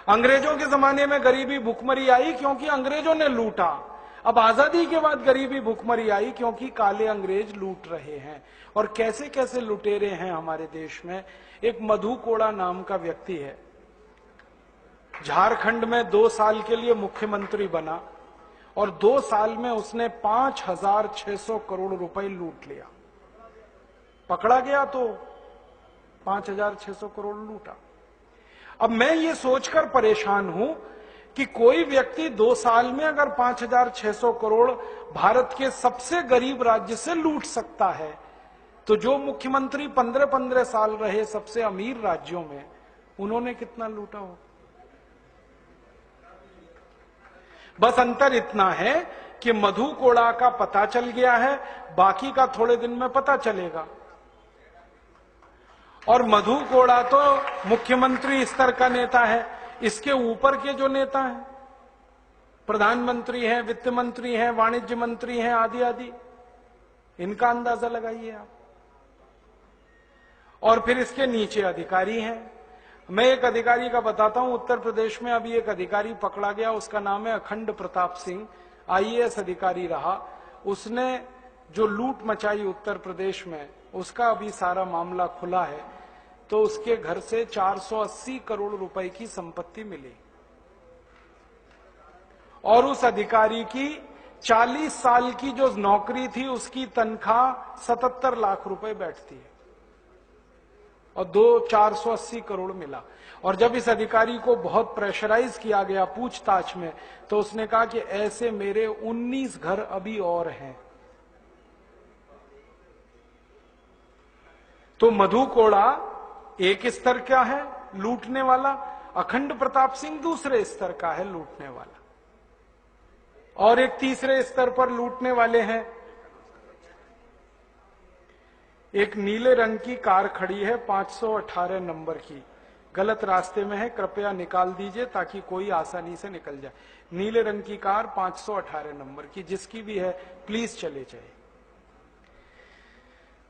अंग्रेजों के जमाने में गरीबी भुखमरी आई क्योंकि अंग्रेजों ने लूटा। अब आजादी के बाद गरीबी भुखमरी आई क्योंकि काले अंग्रेज लूट रहे हैं। और कैसे कैसे लुटेरे हैं हमारे देश में। एक मधु कोड़ा नाम का व्यक्ति है, झारखंड में 2 साल के लिए मुख्यमंत्री बना और 2 साल में उसने 5,600 करोड़ रुपए लूट लिया। पकड़ा गया तो 5,600 करोड़ लूटा। अब मैं ये सोचकर परेशान हूं कि कोई व्यक्ति 2 साल में अगर 5,600 करोड़ भारत के सबसे गरीब राज्य से लूट सकता है, तो जो मुख्यमंत्री 15-15 साल रहे सबसे अमीर राज्यों में, उन्होंने कितना लूटा हो। बस अंतर इतना है कि मधु कोड़ा का पता चल गया है, बाकी का थोड़े दिन में पता चलेगा। और मधु कोड़ा तो मुख्यमंत्री स्तर का नेता है, इसके ऊपर के जो नेता हैं, प्रधानमंत्री हैं, वित्त मंत्री हैं, वाणिज्य मंत्री हैं, आदि आदि, इनका अंदाजा लगाइए आप। और फिर इसके नीचे अधिकारी हैं। मैं एक अधिकारी का बताता हूं। उत्तर प्रदेश में अभी एक अधिकारी पकड़ा गया, उसका नाम है अखंड प्रताप सिंह, आईएएस अधिकारी रहा। उसने जो लूट मचाई उत्तर प्रदेश में, उसका अभी सारा मामला खुला है। तो उसके घर से 480 करोड़ रुपए की संपत्ति मिली और उस अधिकारी की 40 साल की जो नौकरी थी उसकी तनख्वाह 77 लाख रुपए बैठती है और 480 करोड़ मिला। और जब इस अधिकारी को बहुत प्रेशराइज किया गया पूछताछ में, तो उसने कहा कि ऐसे मेरे 19 घर अभी और हैं। तो मधु कोड़ा एक स्तर का है लूटने वाला, अखंड प्रताप सिंह दूसरे स्तर का है लूटने वाला, और एक तीसरे स्तर पर लूटने वाले हैं। एक नीले रंग की कार खड़ी है 518 नंबर की, गलत रास्ते में है, कृपया निकाल दीजिए ताकि कोई आसानी से निकल जाए। नीले रंग की कार 518 नंबर की, जिसकी भी है प्लीज चले जाए।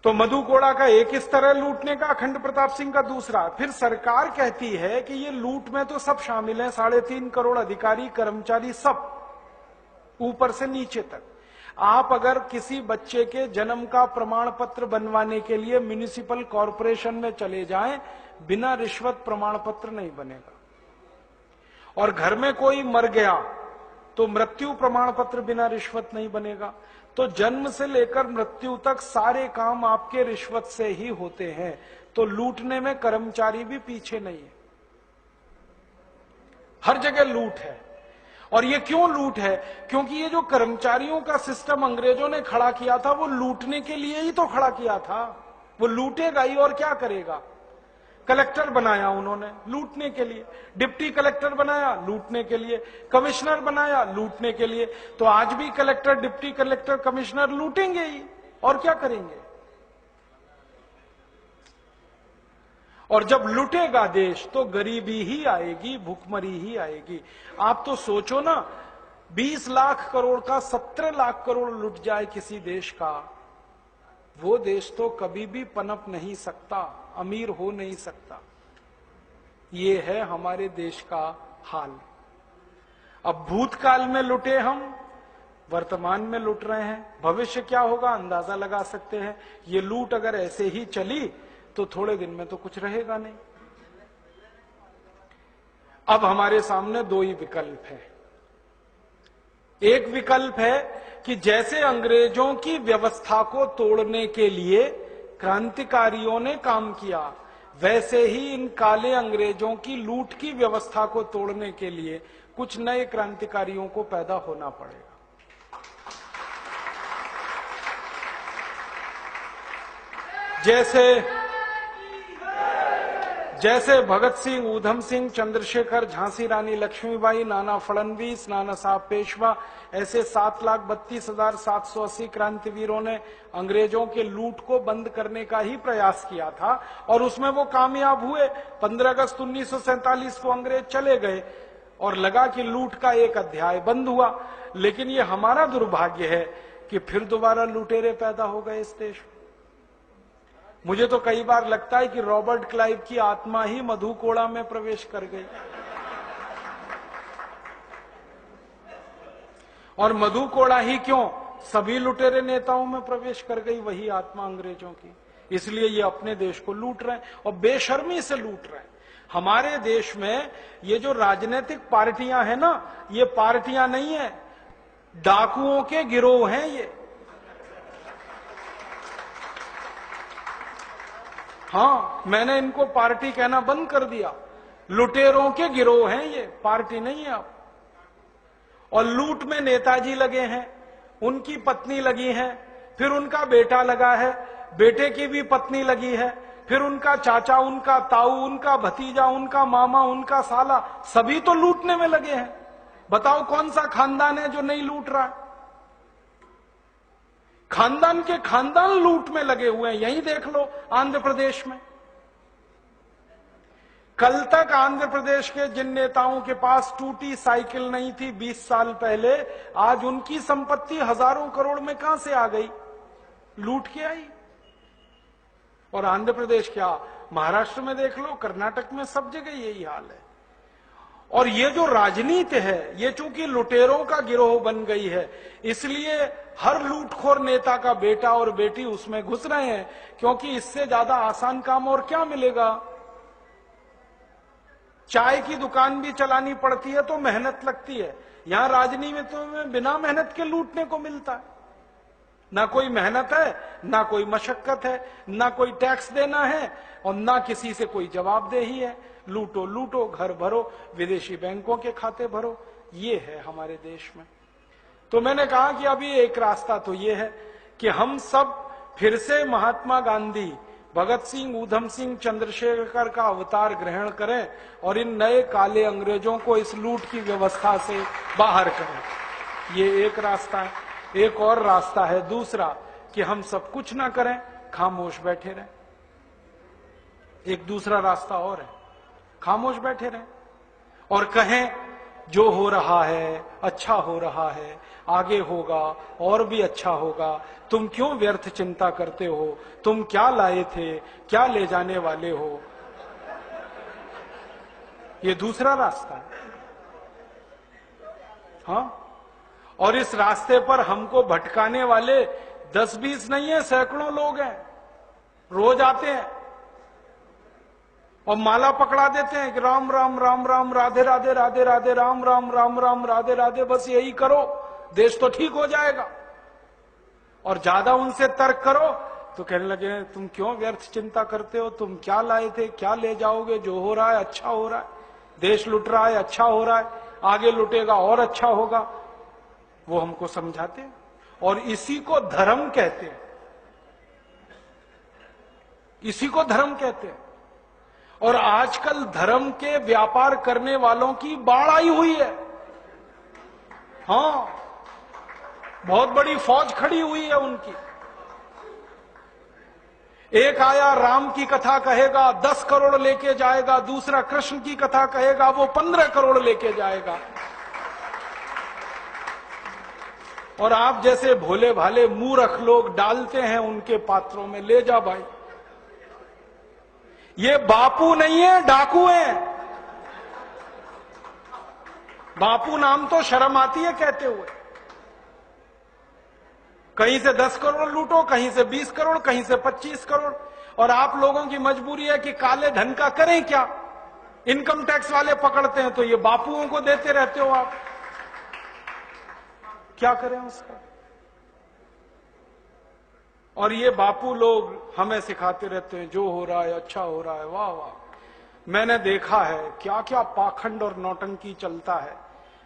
तो मधु कोड़ा का एक स्तर है लूटने का, अखंड प्रताप सिंह का दूसरा। फिर सरकार कहती है कि ये लूट में तो सब शामिल हैं, 3.5 करोड़ अधिकारी कर्मचारी सब, ऊपर से नीचे तक। आप अगर किसी बच्चे के जन्म का प्रमाण पत्र बनवाने के लिए म्युनिसिपल कॉरपोरेशन में चले जाएं, बिना रिश्वत प्रमाण पत्र नहीं बनेगा। और घर में कोई मर गया तो मृत्यु प्रमाण पत्र बिना रिश्वत नहीं बनेगा। तो जन्म से लेकर मृत्यु तक सारे काम आपके रिश्वत से ही होते हैं। तो लूटने में कर्मचारी भी पीछे नहीं है, हर जगह लूट है। और ये क्यों लूट है? क्योंकि ये जो कर्मचारियों का सिस्टम अंग्रेजों ने खड़ा किया था, वो लूटने के लिए ही तो खड़ा किया था। वो लूटेगा ही और क्या करेगा। कलेक्टर बनाया उन्होंने लूटने के लिए, डिप्टी कलेक्टर बनाया लूटने के लिए, कमिश्नर बनाया लूटने के लिए। तो आज भी कलेक्टर, डिप्टी कलेक्टर, कमिश्नर लूटेंगे ही, और क्या करेंगे। और जब लुटेगा देश तो गरीबी ही आएगी, भुखमरी ही आएगी। आप तो सोचो ना, 20 लाख करोड़ का 17 लाख करोड़ लुट जाए किसी देश का, वो देश तो कभी भी पनप नहीं सकता, अमीर हो नहीं सकता। ये है हमारे देश का हाल। अब भूतकाल में लुटे हम, वर्तमान में लुट रहे हैं, भविष्य क्या होगा अंदाजा लगा सकते हैं। ये लूट अगर ऐसे ही चली तो थोड़े दिन में तो कुछ रहेगा नहीं। अब हमारे सामने 2 ही विकल्प है। एक विकल्प है कि जैसे अंग्रेजों की व्यवस्था को तोड़ने के लिए क्रांतिकारियों ने काम किया, वैसे ही इन काले अंग्रेजों की लूट की व्यवस्था को तोड़ने के लिए कुछ नए क्रांतिकारियों को पैदा होना पड़ेगा। जैसे भगत सिंह, ऊधम सिंह, चंद्रशेखर, झांसी रानी लक्ष्मीबाई, नाना फडणवीस, नाना साहब पेशवा, ऐसे 7,32,780 क्रांतिवीरों ने अंग्रेजों के लूट को बंद करने का ही प्रयास किया था और उसमें वो कामयाब हुए। 15 अगस्त 1947 को अंग्रेज चले गए और लगा कि लूट का एक अध्याय बंद हुआ। लेकिन ये हमारा दुर्भाग्य है कि फिर दोबारा लुटेरे पैदा हो गए इस देश में। मुझे तो कई बार लगता है कि रॉबर्ट क्लाइव की आत्मा ही मधु कोड़ा में प्रवेश कर गई। और मधु कोड़ा ही क्यों, सभी लुटेरे नेताओं में प्रवेश कर गई वही आत्मा अंग्रेजों की। इसलिए ये अपने देश को लूट रहे हैं और बेशर्मी से लूट रहे हैं। हमारे देश में ये जो राजनीतिक पार्टियां हैं ना, ये पार्टियां नहीं है, डाकुओं के गिरोह हैं ये। हाँ, मैंने इनको पार्टी कहना बंद कर दिया। लुटेरों के गिरोह हैं ये, पार्टी नहीं है अब। और लूट में नेताजी लगे हैं, उनकी पत्नी लगी है, फिर उनका बेटा लगा है, बेटे की भी पत्नी लगी है, फिर उनका चाचा, उनका ताऊ, उनका भतीजा, उनका मामा, उनका साला, सभी तो लूटने में लगे हैं। बताओ कौन सा खानदान है जो नहीं लूट रहा है? खानदान के खानदान लूट में लगे हुए हैं। यही देख लो आंध्र प्रदेश में। कल तक आंध्र प्रदेश के जिन नेताओं के पास टूटी साइकिल नहीं थी 20 साल पहले, आज उनकी संपत्ति हजारों करोड़ में कहां से आ गई? लूट के आई। और आंध्र प्रदेश क्या, महाराष्ट्र में देख लो, कर्नाटक में, सब जगह यही हाल है। और ये जो राजनीति है, ये चूंकि लुटेरों का गिरोह बन गई है, इसलिए हर लूटखोर नेता का बेटा और बेटी उसमें घुस रहे हैं, क्योंकि इससे ज्यादा आसान काम और क्या मिलेगा? चाय की दुकान भी चलानी पड़ती है तो मेहनत लगती है, यहां राजनीति में बिना मेहनत के लूटने को मिलता है। ना कोई मेहनत है, ना कोई मशक्कत है, ना कोई टैक्स देना है और ना किसी से कोई जवाबदेही है। लूटो लूटो, घर भरो, विदेशी बैंकों के खाते भरो, ये है हमारे देश में। तो मैंने कहा कि अभी एक रास्ता तो ये है कि हम सब फिर से महात्मा गांधी, भगत सिंह, ऊधम सिंह, चंद्रशेखर का अवतार ग्रहण करें और इन नए काले अंग्रेजों को इस लूट की व्यवस्था से बाहर करें। ये एक रास्ता है। एक और रास्ता है दूसरा, कि हम सब कुछ ना करें, खामोश बैठे रहें। एक दूसरा रास्ता और है, खामोश बैठे रहें और कहें जो हो रहा है अच्छा हो रहा है, आगे होगा और भी अच्छा होगा, तुम क्यों व्यर्थ चिंता करते हो, तुम क्या लाए थे, क्या ले जाने वाले हो। ये दूसरा रास्ता है। हाँ, और इस रास्ते पर हमको भटकाने वाले 10-20 नहीं है, सैकड़ों लोग हैं, रोज आते हैं और माला पकड़ा देते हैं कि राम राम राम राम, राधे राधे राधे राधे, राम राम राम राम, राधे राधे, बस यही करो, देश तो ठीक हो जाएगा। और ज्यादा उनसे तर्क करो तो कहने लगे तुम क्यों व्यर्थ चिंता करते हो, तुम क्या लाए थे, क्या ले जाओगे, जो हो रहा है अच्छा हो रहा है, देश लुट रहा है अच्छा हो रहा है, आगे लुटेगा और अच्छा होगा। वो हमको समझाते हैं और इसी को धर्म कहते हैं, इसी को धर्म कहते हैं। और आजकल धर्म के व्यापार करने वालों की बाढ़ आई हुई है। हाँ, बहुत बड़ी फौज खड़ी हुई है उनकी। एक आया राम की कथा कहेगा 10 करोड़ लेके जाएगा, दूसरा कृष्ण की कथा कहेगा वो 15 करोड़ लेके जाएगा। और आप जैसे भोले भाले मूर्ख लोग डालते हैं उनके पात्रों में, ले जा भाई। ये बापू नहीं है, डाकू है। बापू नाम तो शर्म आती है कहते हुए। कहीं से 10 करोड़ लूटो, कहीं से 20 करोड़, कहीं से 25 करोड़। और आप लोगों की मजबूरी है कि काले धन का करें क्या? इनकम टैक्स वाले पकड़ते हैं तो ये बापुओं को देते रहते हो आप, क्या करें उसका? और ये बापू लोग हमें सिखाते रहते हैं जो हो रहा है अच्छा हो रहा है। वाह वाह, मैंने देखा है क्या क्या पाखंड और नौटंकी चलता है।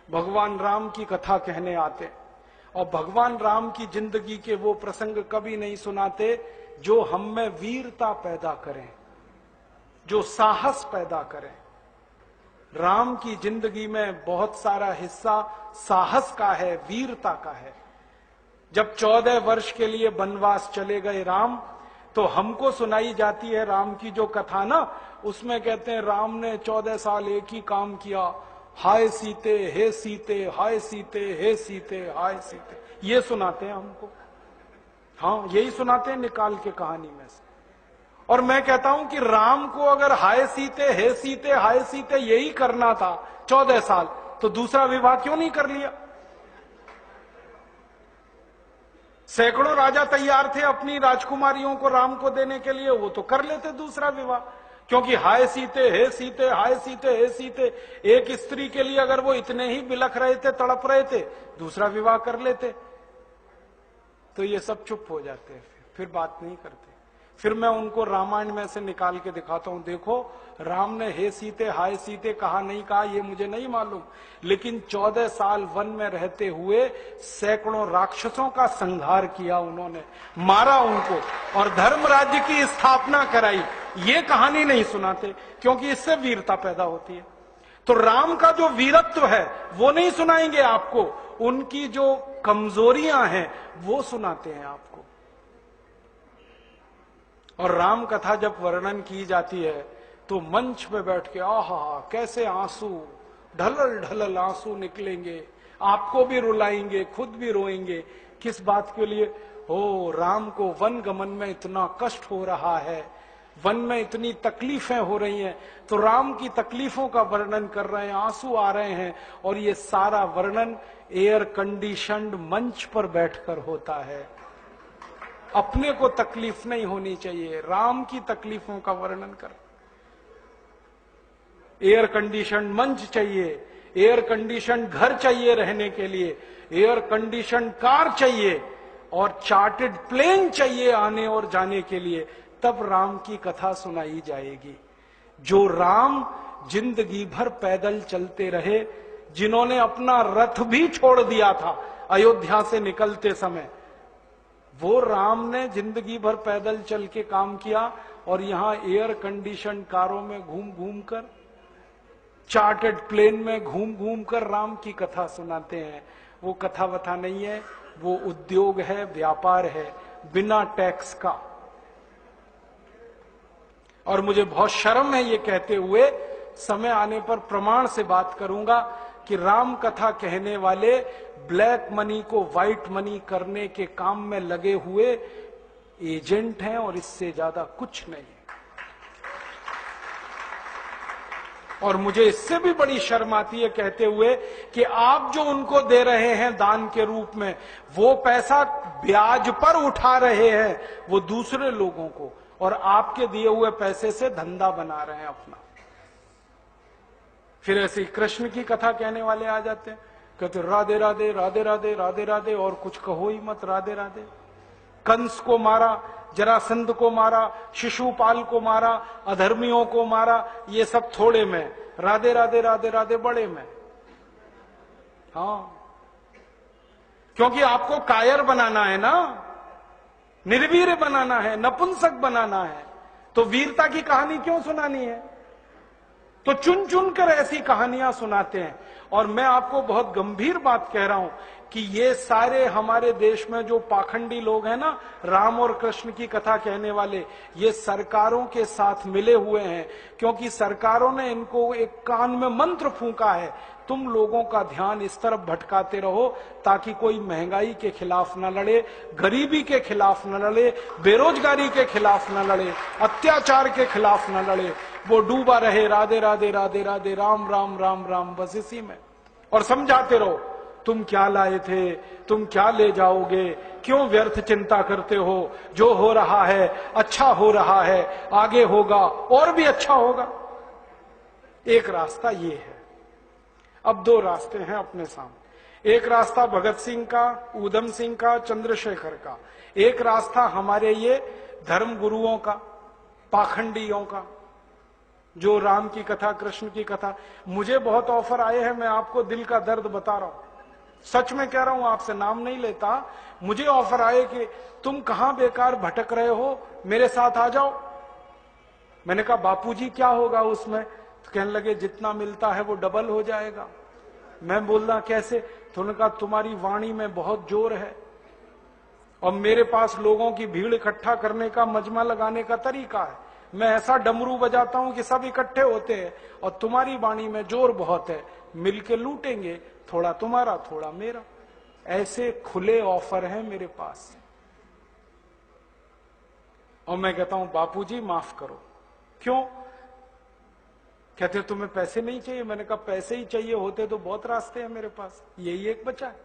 भगवान राम की कथा कहने आते और भगवान राम की जिंदगी के वो प्रसंग कभी नहीं सुनाते जो हम में वीरता पैदा करें, जो साहस पैदा करें। राम की जिंदगी में बहुत सारा हिस्सा साहस का है, वीरता का है। जब 14 वर्ष के लिए वनवास चले गए राम, तो हमको सुनाई जाती है राम की जो कथा ना, उसमें कहते हैं राम ने 14 साल एक ही काम किया, हाय सीते हे सीते, हाय सीते हे सीते, हाय सीते, ये सुनाते हैं हमको। हाँ, यही सुनाते हैं निकाल के कहानी में से। और मैं कहता हूं कि राम को अगर हाय सीते हे सीते हाय सीते यही करना था 14 साल, तो दूसरा विवाह क्यों नहीं कर लिया? सैकड़ों राजा तैयार थे अपनी राजकुमारियों को राम को देने के लिए, वो तो कर लेते दूसरा विवाह, क्योंकि हाय सीते हे सीते, हाय सीते हे सीते, एक स्त्री के लिए अगर वो इतने ही बिलख रहे थे, तड़प रहे थे, दूसरा विवाह कर लेते। तो ये सब चुप हो जाते हैं, फिर बात नहीं करते। फिर मैं उनको रामायण में से निकाल के दिखाता हूं, देखो राम ने हे सीते हाय सीते कहा नहीं कहा ये मुझे नहीं मालूम, लेकिन 14 साल वन में रहते हुए सैकड़ों राक्षसों का संहार किया उन्होंने, मारा उनको और धर्म राज्य की स्थापना कराई। ये कहानी नहीं सुनाते क्योंकि इससे वीरता पैदा होती है। तो राम का जो वीरत्व है वो नहीं सुनाएंगे आपको, उनकी जो कमजोरियां हैं वो सुनाते हैं आपको। और राम कथा जब वर्णन की जाती है तो मंच पे बैठ के आहा कैसे आंसू, ढलल ढलल आंसू निकलेंगे, आपको भी रुलाएंगे, खुद भी रोएंगे। किस बात के लिए? हो राम को वन गमन में इतना कष्ट हो रहा है, वन में इतनी तकलीफें हो रही हैं, तो राम की तकलीफों का वर्णन कर रहे हैं, आंसू आ रहे हैं, और ये सारा वर्णन एयर कंडीशन्ड मंच पर बैठकर होता है। अपने को तकलीफ नहीं होनी चाहिए, राम की तकलीफों का वर्णन कर। एयर कंडीशन मंच चाहिए, एयर कंडीशन घर चाहिए रहने के लिए, एयर कंडीशन कार चाहिए और चार्टर्ड प्लेन चाहिए आने और जाने के लिए, तब राम की कथा सुनाई जाएगी। जो राम जिंदगी भर पैदल चलते रहे, जिन्होंने अपना रथ भी छोड़ दिया था अयोध्या से निकलते समय, वो राम ने जिंदगी भर पैदल चल के काम किया और यहां एयर कंडीशन कारों में घूम घूम कर, चार्टर्ड प्लेन में घूम घूम कर राम की कथा सुनाते हैं। वो कथा वथा नहीं है, वो उद्योग है, व्यापार है, बिना टैक्स का। और मुझे बहुत शर्म है ये कहते हुए, समय आने पर प्रमाण से बात करूंगा कि राम कथा कहने वाले ब्लैक मनी को व्हाइट मनी करने के काम में लगे हुए एजेंट हैं और इससे ज्यादा कुछ नहीं। और मुझे इससे भी बड़ी शर्म आती है कहते हुए कि आप जो उनको दे रहे हैं दान के रूप में, वो पैसा ब्याज पर उठा रहे हैं वो दूसरे लोगों को, और आपके दिए हुए पैसे से धंधा बना रहे हैं अपना। फिर ऐसे ही कृष्ण की कथा कहने वाले आ जाते हैं, कहते राधे राधे राधे राधे राधे राधे, और कुछ कहो ही मत, राधे राधे। कंस को मारा, जरासंध को मारा, शिशुपाल को मारा, अधर्मियों को मारा, ये सब थोड़े में, राधे राधे राधे राधे बड़े में। हाँ, क्योंकि आपको कायर बनाना है ना, निर्वीर बनाना है, नपुंसक बनाना है, तो वीरता की कहानी क्यों सुनानी है? तो चुन चुन कर ऐसी कहानियां सुनाते हैं। और मैं आपको बहुत गंभीर बात कह रहा हूं कि ये सारे हमारे देश में जो पाखंडी लोग हैं ना, राम और कृष्ण की कथा कहने वाले, ये सरकारों के साथ मिले हुए हैं, क्योंकि सरकारों ने इनको एक कान में मंत्र फूंका है, तुम लोगों का ध्यान इस तरफ भटकाते रहो ताकि कोई महंगाई के खिलाफ न लड़े, गरीबी के खिलाफ न लड़े, बेरोजगारी के खिलाफ न लड़े, अत्याचार के खिलाफ न लड़े, वो डूबा रहे राधे राधे राधे राधे राम राम राम राम, बस इसी में। और समझाते रहो, तुम क्या लाए थे, तुम क्या ले जाओगे, क्यों व्यर्थ चिंता करते हो, जो हो रहा है अच्छा हो रहा है, आगे होगा और भी अच्छा होगा। एक रास्ता ये है। अब दो रास्ते हैं अपने सामने, एक रास्ता भगत सिंह का, ऊधम सिंह का, चंद्रशेखर का, एक रास्ता हमारे ये धर्म गुरुओं का, पाखंडियों का, जो राम की कथा, कृष्ण की कथा। मुझे बहुत ऑफर आए हैं, मैं आपको दिल का दर्द बता रहा हूं, सच में कह रहा हूं, आपसे नाम नहीं लेता। मुझे ऑफर आए कि तुम कहां बेकार भटक रहे हो, मेरे साथ आ जाओ। मैंने कहा बापूजी क्या होगा उसमें? तो कहने लगे जितना मिलता है वो डबल हो जाएगा। मैं बोलना कैसे? तो उन्होंने कहा तुम्हारी वाणी में बहुत जोर है और मेरे पास लोगों की भीड़ इकट्ठा करने का, मजमा लगाने का तरीका है। मैं ऐसा डमरू बजाता हूं कि सब इकट्ठे होते हैं, और तुम्हारी वाणी में जोर बहुत है, मिलके लूटेंगे, थोड़ा तुम्हारा थोड़ा मेरा। ऐसे खुले ऑफर हैं मेरे पास। और मैं कहता हूं बापूजी माफ करो। क्यों? कहते तुम्हें पैसे नहीं चाहिए? मैंने कहा पैसे ही चाहिए होते तो बहुत रास्ते हैं मेरे पास, यही एक बचा है।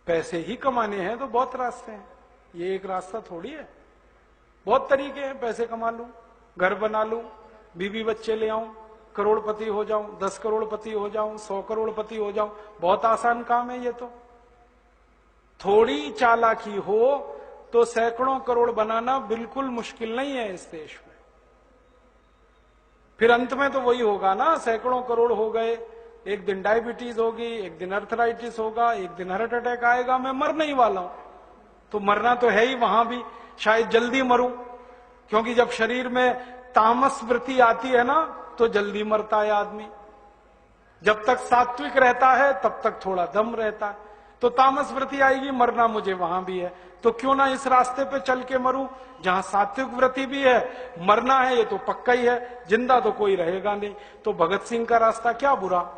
पैसे ही कमाने हैं तो बहुत रास्ते हैं, ये एक रास्ता थोड़ी है। बहुत तरीके हैं, पैसे कमा लूं, घर बना लूं, बीवी बच्चे ले आऊं, करोड़पति हो जाऊं, 10 करोड़पति हो जाऊं, 100 करोड़पति हो जाऊं, बहुत आसान काम है ये तो। थोड़ी चालाकी हो तो सैकड़ों करोड़ बनाना बिल्कुल मुश्किल नहीं है इस देश में। फिर अंत में तो वही होगा ना, सैकड़ों करोड़ हो गए, एक दिन डायबिटीज होगी, एक दिन अर्थराइटिस होगा, एक दिन हार्ट अटैक आएगा, मैं मरने ही वाला हूं। तो मरना तो है ही, वहां भी शायद जल्दी मरूं, क्योंकि जब शरीर में तामस वृत्ति आती है ना तो जल्दी मरता है आदमी। जब तक सात्विक रहता है तब तक थोड़ा दम रहता है, तो तामस वृत्ति आएगी, मरना मुझे वहां भी है, तो क्यों ना इस रास्ते पे चल के मरूं जहां सात्विक वृत्ति भी है, मरना है ये तो पक्का ही है, जिंदा तो कोई रहेगा नहीं। तो भगत सिंह का रास्ता क्या बुरा,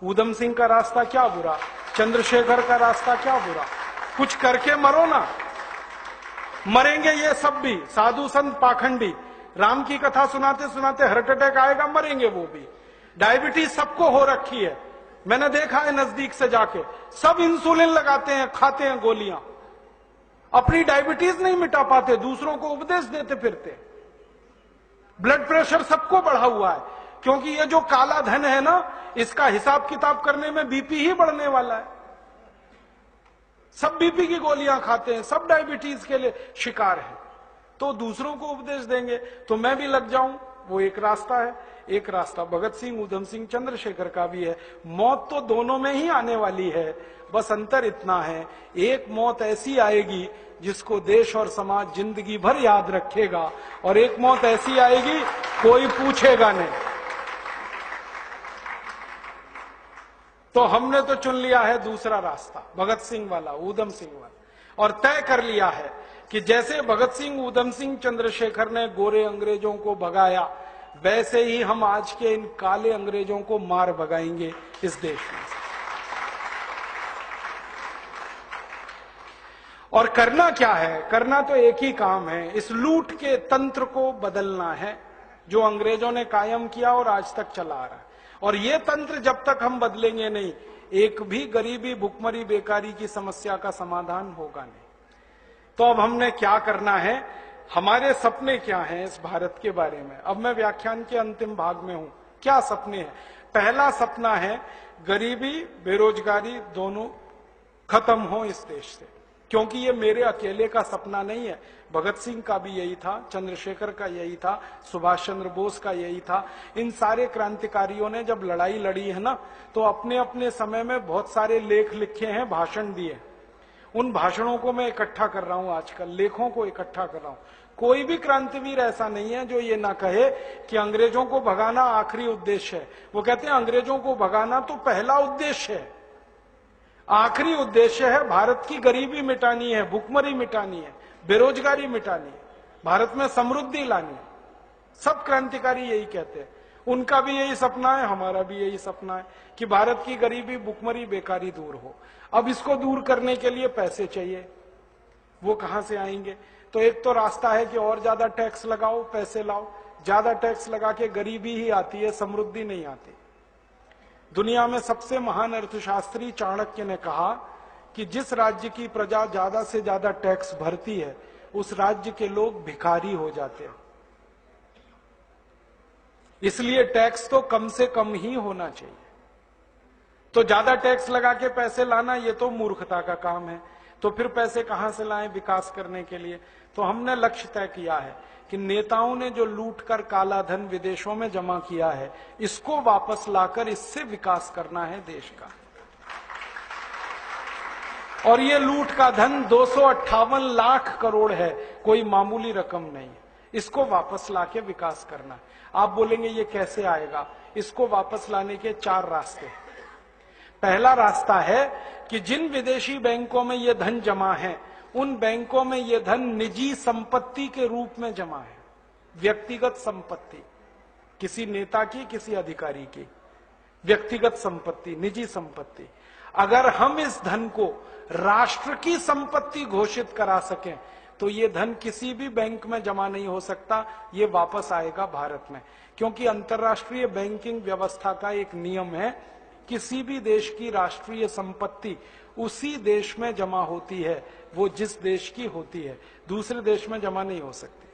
ऊधम सिंह का रास्ता क्या बुरा, चंद्रशेखर का रास्ता क्या बुरा, कुछ करके मरो ना। मरेंगे ये सब भी, साधु संत पाखंडी, राम की कथा सुनाते सुनाते हार्ट अटैक आएगा, मरेंगे वो भी। डायबिटीज सबको हो रखी है, मैंने देखा है नजदीक से जाके, सब इंसुलिन लगाते हैं, खाते हैं गोलियां, अपनी डायबिटीज नहीं मिटा पाते, दूसरों को उपदेश देते फिरते। ब्लड प्रेशर सबको बढ़ा हुआ है, क्योंकि ये जो काला धन है ना, इसका हिसाब किताब करने में बीपी ही बढ़ने वाला है। सब बीपी की गोलियां खाते हैं, सब डायबिटीज के लिए शिकार है, तो दूसरों को उपदेश देंगे तो मैं भी लग जाऊं, वो एक रास्ता है। एक रास्ता भगत सिंह, ऊधम सिंह, चंद्रशेखर का भी है। मौत तो दोनों में ही आने वाली है, बस अंतर इतना है, एक मौत ऐसी आएगी जिसको देश और समाज जिंदगी भर याद रखेगा, और एक मौत ऐसी आएगी कोई पूछेगा नहीं। तो हमने तो चुन लिया है दूसरा रास्ता, भगत सिंह वाला, ऊधम सिंह वाला, और तय कर लिया है कि जैसे भगत सिंह, ऊधम सिंह, चंद्रशेखर ने गोरे अंग्रेजों को भगाया, वैसे ही हम आज के इन काले अंग्रेजों को मार भगाएंगे इस देश में। और करना क्या है, करना तो एक ही काम है, इस लूट के तंत्र को बदलना है जो अंग्रेजों ने कायम किया और आज तक चला आ रहा है। और ये तंत्र जब तक हम बदलेंगे नहीं, एक भी गरीबी, भुखमरी, बेकारी की समस्या का समाधान होगा नहीं। तो अब हमने क्या करना है, हमारे सपने क्या हैं इस भारत के बारे में। अब मैं व्याख्यान के अंतिम भाग में हूं। क्या सपने हैं? पहला सपना है गरीबी, बेरोजगारी दोनों खत्म हो इस देश से, क्योंकि ये मेरे अकेले का सपना नहीं है, भगत सिंह का भी यही था, चंद्रशेखर का यही था, सुभाष चंद्र बोस का यही था। इन सारे क्रांतिकारियों ने जब लड़ाई लड़ी है ना, तो अपने अपने समय में बहुत सारे लेख लिखे हैं, भाषण दिए। उन भाषणों को मैं इकट्ठा कर रहा हूं आजकल, लेखों को इकट्ठा कर रहा हूं। कोई भी क्रांतिवीर ऐसा नहीं है जो ये ना कहे कि अंग्रेजों को भगाना आखिरी उद्देश्य है। वो कहते हैं अंग्रेजों को भगाना तो पहला उद्देश्य है, आखिरी उद्देश्य है भारत की गरीबी मिटानी है, भुखमरी मिटानी है, बेरोजगारी मिटानी है, भारत में समृद्धि लानी है। सब क्रांतिकारी यही कहते हैं, उनका भी यही सपना है, हमारा भी यही सपना है कि भारत की गरीबी, भुखमरी, बेकारी दूर हो। अब इसको दूर करने के लिए पैसे चाहिए, वो कहां से आएंगे? तो एक तो रास्ता है कि और ज्यादा टैक्स लगाओ, पैसे लाओ। ज्यादा टैक्स लगा के गरीबी ही आती है, समृद्धि नहीं आती। दुनिया में सबसे महान अर्थशास्त्री चाणक्य ने कहा कि जिस राज्य की प्रजा ज्यादा से ज्यादा टैक्स भरती है, उस राज्य के लोग भिखारी हो जाते हैं। इसलिए टैक्स तो कम से कम ही होना चाहिए। तो ज्यादा टैक्स लगा के पैसे लाना ये तो मूर्खता का काम है। तो फिर पैसे कहां से लाएं विकास करने के लिए? तो हमने लक्ष्य तय किया है कि नेताओं ने जो लूट कर काला धन विदेशों में जमा किया है, इसको वापस लाकर इससे विकास करना है देश का। और ये लूट का धन 258 लाख करोड़ है, कोई मामूली रकम नहीं है। इसको वापस लाके विकास करना है। आप बोलेंगे ये कैसे आएगा? इसको वापस लाने के 4 रास्ते हैं। पहला रास्ता है कि जिन विदेशी बैंकों में ये धन जमा है, उन बैंकों में ये धन निजी संपत्ति के रूप में जमा है। व्यक्तिगत संपत्ति, किसी नेता की, किसी अधिकारी की व्यक्तिगत संपत्ति, निजी संपत्ति। अगर हम इस धन को राष्ट्र की संपत्ति घोषित करा सकें, तो ये धन किसी भी बैंक में जमा नहीं हो सकता, ये वापस आएगा भारत में। क्योंकि अंतर्राष्ट्रीय बैंकिंग व्यवस्था का एक नियम है किसी भी देश की राष्ट्रीय संपत्ति उसी देश में जमा होती है, वो जिस देश की होती है, दूसरे देश में जमा नहीं हो सकती।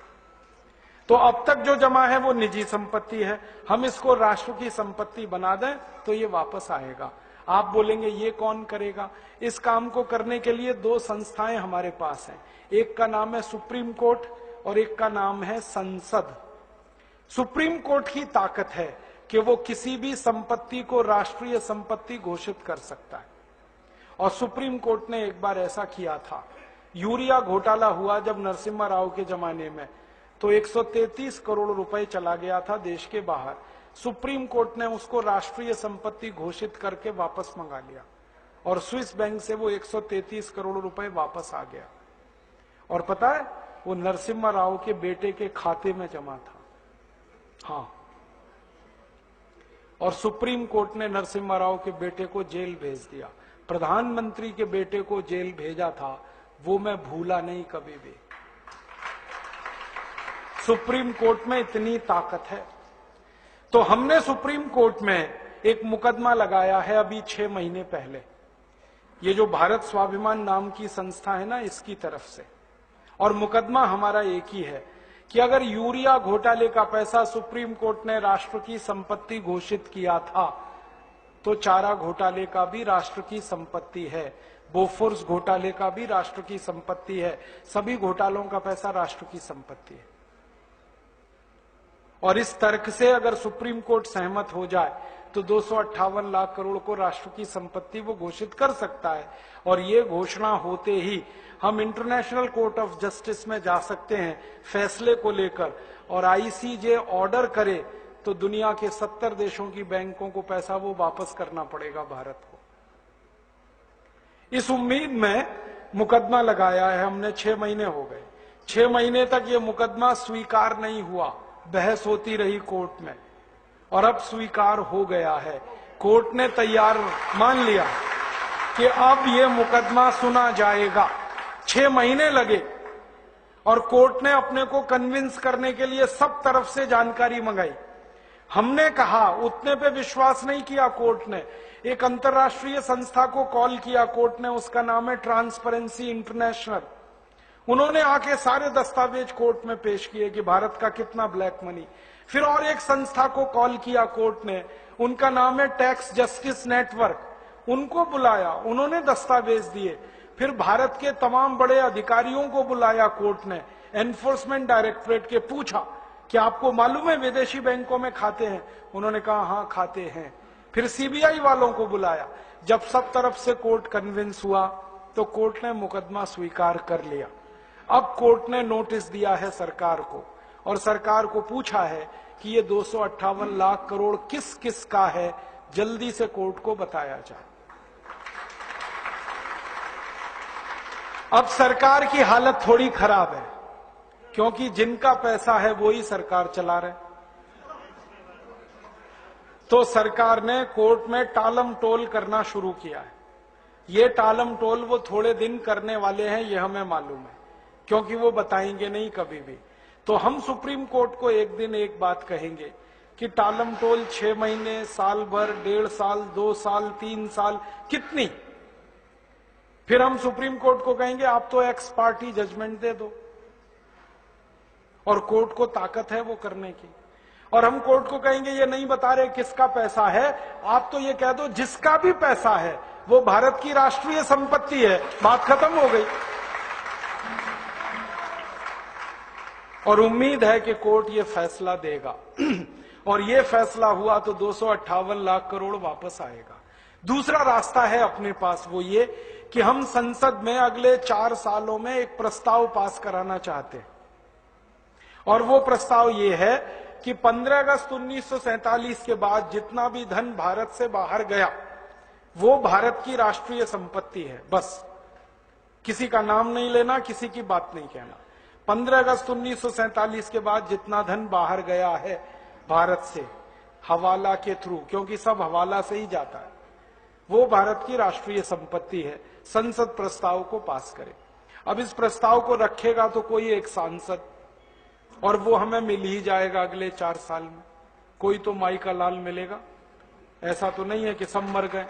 तो अब तक जो जमा है वो निजी संपत्ति है, हम इसको राष्ट्र की संपत्ति बना दें तो ये वापस आएगा। आप बोलेंगे ये कौन करेगा? इस काम को करने के लिए दो संस्थाएं हमारे पास हैं, एक का नाम है सुप्रीम कोर्ट और एक का नाम है संसद। सुप्रीम कोर्ट की ताकत है कि वो किसी भी संपत्ति को राष्ट्रीय संपत्ति घोषित कर सकता है, और सुप्रीम कोर्ट ने एक बार ऐसा किया था। यूरिया घोटाला हुआ जब नरसिम्हा राव के जमाने में, तो 133 करोड़ रुपए चला गया था देश के बाहर। सुप्रीम कोर्ट ने उसको राष्ट्रीय संपत्ति घोषित करके वापस मंगा लिया, और स्विस बैंक से वो 133 करोड़ रुपए वापस आ गया। और पता है, वो नरसिम्हा राव के बेटे के खाते में जमा था। हाँ, और सुप्रीम कोर्ट ने नरसिम्हा राव के बेटे को जेल भेज दिया। प्रधानमंत्री के बेटे को जेल भेजा था, वो मैं भूला नहीं कभी भी। सुप्रीम कोर्ट में इतनी ताकत है। तो हमने सुप्रीम कोर्ट में एक मुकदमा लगाया है अभी 6 महीने पहले, ये जो भारत स्वाभिमान नाम की संस्था है ना, इसकी तरफ से। और मुकदमा हमारा एक ही है कि अगर यूरिया घोटाले का पैसा सुप्रीम कोर्ट ने राष्ट्र की संपत्ति घोषित किया था, तो चारा घोटाले का भी राष्ट्र की संपत्ति है, बोफोर्स घोटाले का भी राष्ट्र की संपत्ति है, सभी घोटालों का पैसा राष्ट्र की संपत्ति है। और इस तर्क से अगर सुप्रीम कोर्ट सहमत हो जाए तो 258 लाख करोड़ को राष्ट्र की संपत्ति वो घोषित कर सकता है। और ये घोषणा होते ही हम इंटरनेशनल कोर्ट ऑफ जस्टिस में जा सकते हैं फैसले को लेकर, और आईसीजे ऑर्डर करे तो दुनिया के 70 देशों की बैंकों को पैसा वो वापस करना पड़ेगा भारत को। इस उम्मीद में मुकदमा लगाया है हमने। 6 महीने हो गए, 6 महीने तक ये मुकदमा स्वीकार नहीं हुआ, बहस होती रही कोर्ट में, और अब स्वीकार हो गया है। कोर्ट ने तैयार मान लिया कि अब ये मुकदमा सुना जाएगा। 6 महीने लगे, और कोर्ट ने अपने को कन्विंस करने के लिए सब तरफ से जानकारी मंगाई। हमने कहा, उतने पे विश्वास नहीं किया कोर्ट ने। एक अंतर्राष्ट्रीय संस्था को कॉल किया कोर्ट ने, उसका नाम है ट्रांसपेरेंसी इंटरनेशनल। उन्होंने आके सारे दस्तावेज कोर्ट में पेश किए कि भारत का कितना ब्लैक मनी। फिर और एक संस्था को कॉल किया कोर्ट ने, उनका नाम है टैक्स जस्टिस नेटवर्क। उनको बुलाया, उन्होंने दस्तावेज दिए। फिर भारत के तमाम बड़े अधिकारियों को बुलाया कोर्ट ने, एनफोर्समेंट डायरेक्टरेट के, पूछा कि आपको मालूम है विदेशी बैंकों में खाते हैं? उन्होंने कहा हाँ खाते हैं। फिर सीबीआई वालों को बुलाया। जब सब तरफ से कोर्ट कन्विंस हुआ तो कोर्ट ने मुकदमा स्वीकार कर लिया। अब कोर्ट ने नोटिस दिया है सरकार को, और सरकार को पूछा है कि ये 258 लाख करोड़ किस किस का है, जल्दी से कोर्ट को बताया जाए। अब सरकार की हालत थोड़ी खराब है, क्योंकि जिनका पैसा है वो ही सरकार चला रहे। तो सरकार ने कोर्ट में टालम टोल करना शुरू किया है। ये टालम टोल वो थोड़े दिन करने वाले हैं, ये हमें मालूम है, क्योंकि वो बताएंगे नहीं कभी भी। तो हम सुप्रीम कोर्ट को एक दिन एक बात कहेंगे कि टालम टोल 6 महीने, साल भर, 1.5 साल, 2 साल, 3 साल, कितनी? फिर हम सुप्रीम कोर्ट को कहेंगे आप तो एक्स पार्टी जजमेंट दे दो, और कोर्ट को ताकत है वो करने की। और हम कोर्ट को कहेंगे ये नहीं बता रहे किसका पैसा है, आप तो ये कह दो जिसका भी पैसा है वो भारत की राष्ट्रीय संपत्ति है, बात खत्म हो गई। और उम्मीद है कि कोर्ट ये फैसला देगा, और ये फैसला हुआ तो 258 लाख करोड़ वापस आएगा। दूसरा रास्ता है अपने पास, वो ये कि हम संसद में अगले 4 सालों में एक प्रस्ताव पास कराना चाहते हैं, और वो प्रस्ताव ये है कि 15 अगस्त 1947 के बाद जितना भी धन भारत से बाहर गया वो भारत की राष्ट्रीय संपत्ति है। बस किसी का नाम नहीं लेना, किसी की बात नहीं कहना। 15 अगस्त 1947 के बाद जितना धन बाहर गया है भारत से हवाला के थ्रू, क्योंकि सब हवाला से ही जाता है, वो भारत की राष्ट्रीय संपत्ति है। संसद प्रस्ताव को पास करे। अब इस प्रस्ताव को रखेगा तो कोई एक सांसद, और वो हमें मिल ही जाएगा अगले 4 साल में। कोई तो माई का लाल मिलेगा, ऐसा तो नहीं है कि सब मर गए।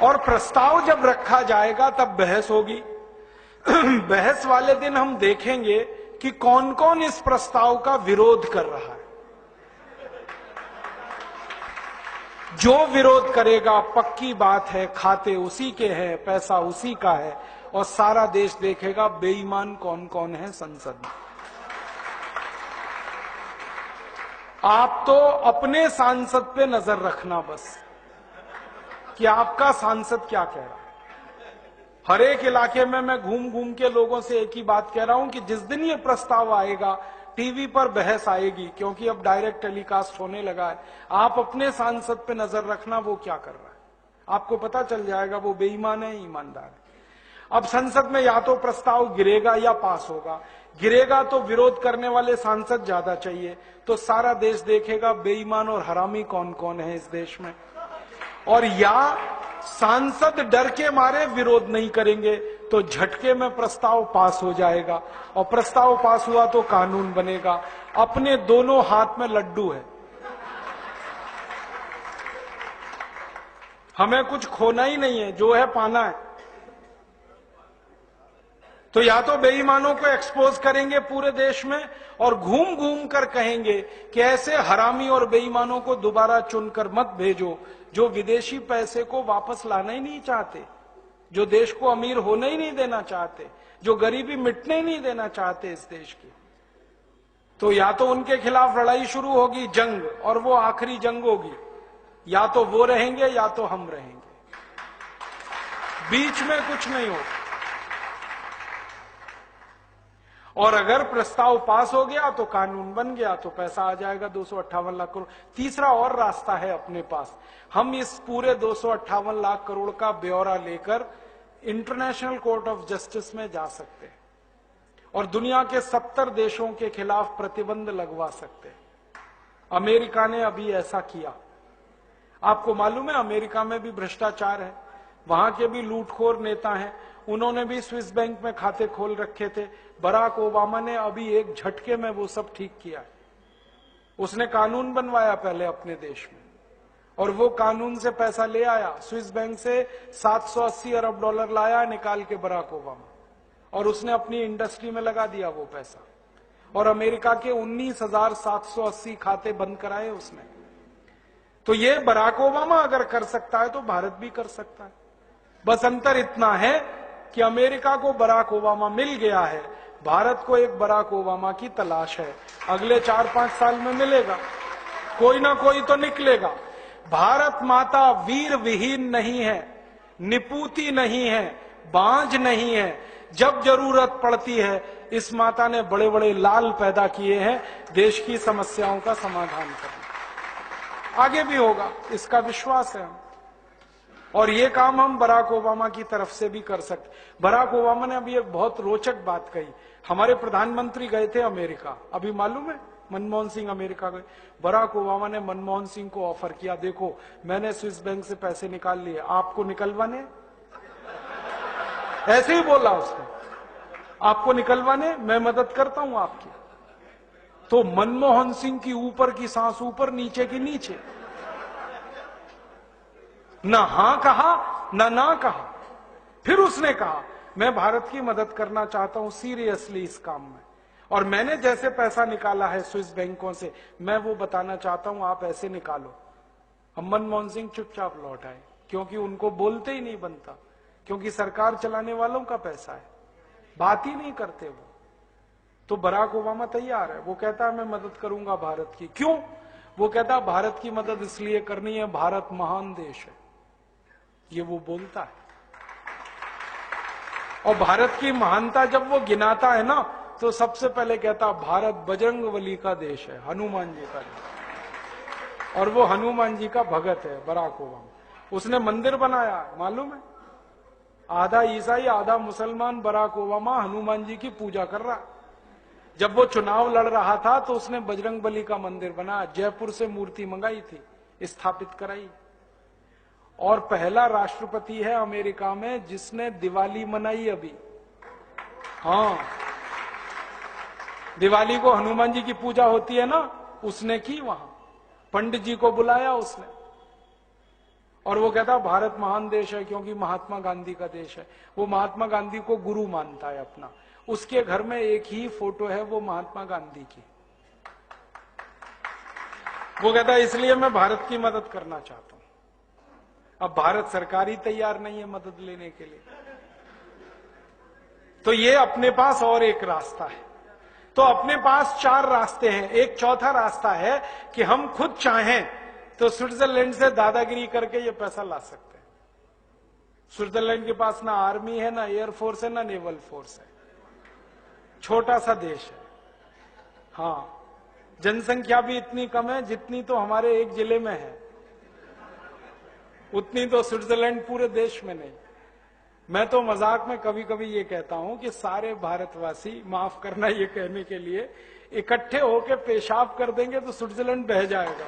और प्रस्ताव जब रखा जाएगा तब बहस होगी। बहस वाले दिन हम देखेंगे कि कौन कौन इस प्रस्ताव का विरोध कर रहा है। जो विरोध करेगा, पक्की बात है, खाते उसी के हैं, पैसा उसी का है, और सारा देश देखेगा बेईमान कौन कौन है संसद में। आप तो अपने सांसद पे नजर रखना बस, कि आपका सांसद क्या कह रहा है। हर एक इलाके में मैं घूम घूम के लोगों से एक ही बात कह रहा हूं कि जिस दिन ये प्रस्ताव आएगा, टीवी पर बहस आएगी, क्योंकि अब डायरेक्ट टेलीकास्ट होने लगा है, आप अपने सांसद पे नजर रखना वो क्या कर रहा है। आपको पता चल जाएगा वो बेईमान है, ईमानदार है। अब संसद में या तो प्रस्ताव गिरेगा या पास होगा। गिरेगा तो विरोध करने वाले सांसद ज्यादा चाहिए, तो सारा देश देखेगा बेईमान और हरामी कौन कौन है इस देश में। और या सांसद डर के मारे विरोध नहीं करेंगे तो झटके में प्रस्ताव पास हो जाएगा, और प्रस्ताव पास हुआ तो कानून बनेगा। अपने दोनों हाथ में लड्डू है, हमें कुछ खोना ही नहीं है, जो है पाना है। तो या तो बेईमानों को एक्सपोज करेंगे पूरे देश में, और घूम घूम कर कहेंगे कि ऐसे हरामी और बेईमानों को दोबारा चुनकर मत भेजो, जो विदेशी पैसे को वापस लाना ही नहीं चाहते, जो देश को अमीर होने ही नहीं देना चाहते, जो गरीबी मिटने ही नहीं देना चाहते इस देश की। तो या तो उनके खिलाफ लड़ाई शुरू होगी, जंग, और वो आखिरी जंग होगी। या तो वो रहेंगे या तो हम रहेंगे, बीच में कुछ नहीं होगा। और अगर प्रस्ताव पास हो गया तो कानून बन गया, तो पैसा आ जाएगा 258 लाख करोड़। तीसरा और रास्ता है अपने पास, हम इस पूरे 258 लाख करोड़ का ब्यौरा लेकर इंटरनेशनल कोर्ट ऑफ जस्टिस में जा सकते हैं और दुनिया के 70 देशों के खिलाफ प्रतिबंध लगवा सकते हैं। अमेरिका ने अभी ऐसा किया। आपको मालूम है अमेरिका में भी भ्रष्टाचार है, वहां के भी लूटखोर नेता हैं, उन्होंने भी स्विस बैंक में खाते खोल रखे थे। बराक ओबामा ने अभी एक झटके में वो सब ठीक किया। उसने कानून बनवाया पहले अपने देश में, और वो कानून से पैसा ले आया। स्विस बैंक से 780 अरब डॉलर लाया निकाल के बराक ओबामा, और उसने अपनी इंडस्ट्री में लगा दिया वो पैसा। और अमेरिका के 19,780 खाते बंद कराए उसने। तो ये बराक ओबामा अगर कर सकता है तो भारत भी कर सकता है। बस अंतर इतना है कि अमेरिका को बराक ओबामा मिल गया है, भारत को एक बराक ओबामा की तलाश है। अगले 4-5 साल में मिलेगा, कोई ना कोई तो निकलेगा। भारत माता वीर विहीन नहीं है, निपूती नहीं है, बांझ नहीं है। जब जरूरत पड़ती है इस माता ने बड़े बड़े लाल पैदा किए हैं देश की समस्याओं का समाधान करने। आगे भी होगा, इसका विश्वास है हम। और ये काम हम बराक ओबामा की तरफ से भी कर सकते। बराक ओबामा ने अभी एक बहुत रोचक बात कही। हमारे प्रधानमंत्री गए थे अमेरिका, अभी मालूम है मनमोहन सिंह अमेरिका गए। बराक ओबामा ने मनमोहन सिंह को ऑफर किया, देखो मैंने स्विस बैंक से पैसे निकाल लिए, आपको निकलवाने? ऐसे ही बोला उसने, आपको निकलवाने, मैं मदद करता हूं आपकी। तो मनमोहन सिंह की ऊपर की सांस ऊपर, नीचे की नीचे, ना हां कहा ना कहा। फिर उसने कहा मैं भारत की मदद करना चाहता हूं सीरियसली इस काम में, और मैंने जैसे पैसा निकाला है स्विस बैंकों से मैं वो बताना चाहता हूं, आप ऐसे निकालो। अब मनमोहन सिंह चुपचाप लौट आए, क्योंकि उनको बोलते ही नहीं बनता, क्योंकि सरकार चलाने वालों का पैसा है, बात ही नहीं करते वो। तो बराक ओबामा तैयार है, वो कहता है मैं मदद करूंगा भारत की। क्यों? वो कहता है भारत की मदद इसलिए करनी है, भारत महान देश है, ये वो बोलता है। और भारत की महानता जब वो गिनाता है ना, तो सबसे पहले कहता भारत बजरंगबली का देश है, हनुमान जी का देश। और वो हनुमान जी का भगत है बराक ओबामा। उसने मंदिर बनाया, मालूम है, आधा ईसाई आधा मुसलमान बराक ओबामा हनुमान जी की पूजा कर रहा। जब वो चुनाव लड़ रहा था तो उसने बजरंगबली का मंदिर बनाया, जयपुर से मूर्ति मंगाई थी, स्थापित कराई। और पहला राष्ट्रपति है अमेरिका में जिसने दिवाली मनाई अभी। हाँ, दिवाली को हनुमान जी की पूजा होती है ना, उसने की वहां, पंडित जी को बुलाया उसने, और वो कहता भारत महान देश है क्योंकि महात्मा गांधी का देश है। वो महात्मा गांधी को गुरु मानता है अपना। उसके घर में एक ही फोटो है, वो महात्मा गांधी की। वो कहता है इसलिए मैं भारत की मदद करना चाहता हूं। अब भारत सरकार ही तैयार नहीं है मदद लेने के लिए। तो ये अपने पास और एक रास्ता है। तो अपने पास 4 रास्ते हैं। एक चौथा रास्ता है कि हम खुद चाहें तो स्विट्जरलैंड से दादागिरी करके ये पैसा ला सकते हैं। स्विट्जरलैंड के पास ना आर्मी है, ना एयरफोर्स है, ना नेवल फोर्स है, छोटा सा देश है। हाँ, जनसंख्या भी इतनी कम है जितनी तो हमारे एक जिले में है, उतनी तो स्विट्जरलैंड पूरे देश में नहीं। मैं तो मजाक में कभी कभी ये कहता हूं कि सारे भारतवासी, माफ करना ये कहने के लिए, इकट्ठे होकर पेशाब कर देंगे तो स्विट्जरलैंड बह जाएगा।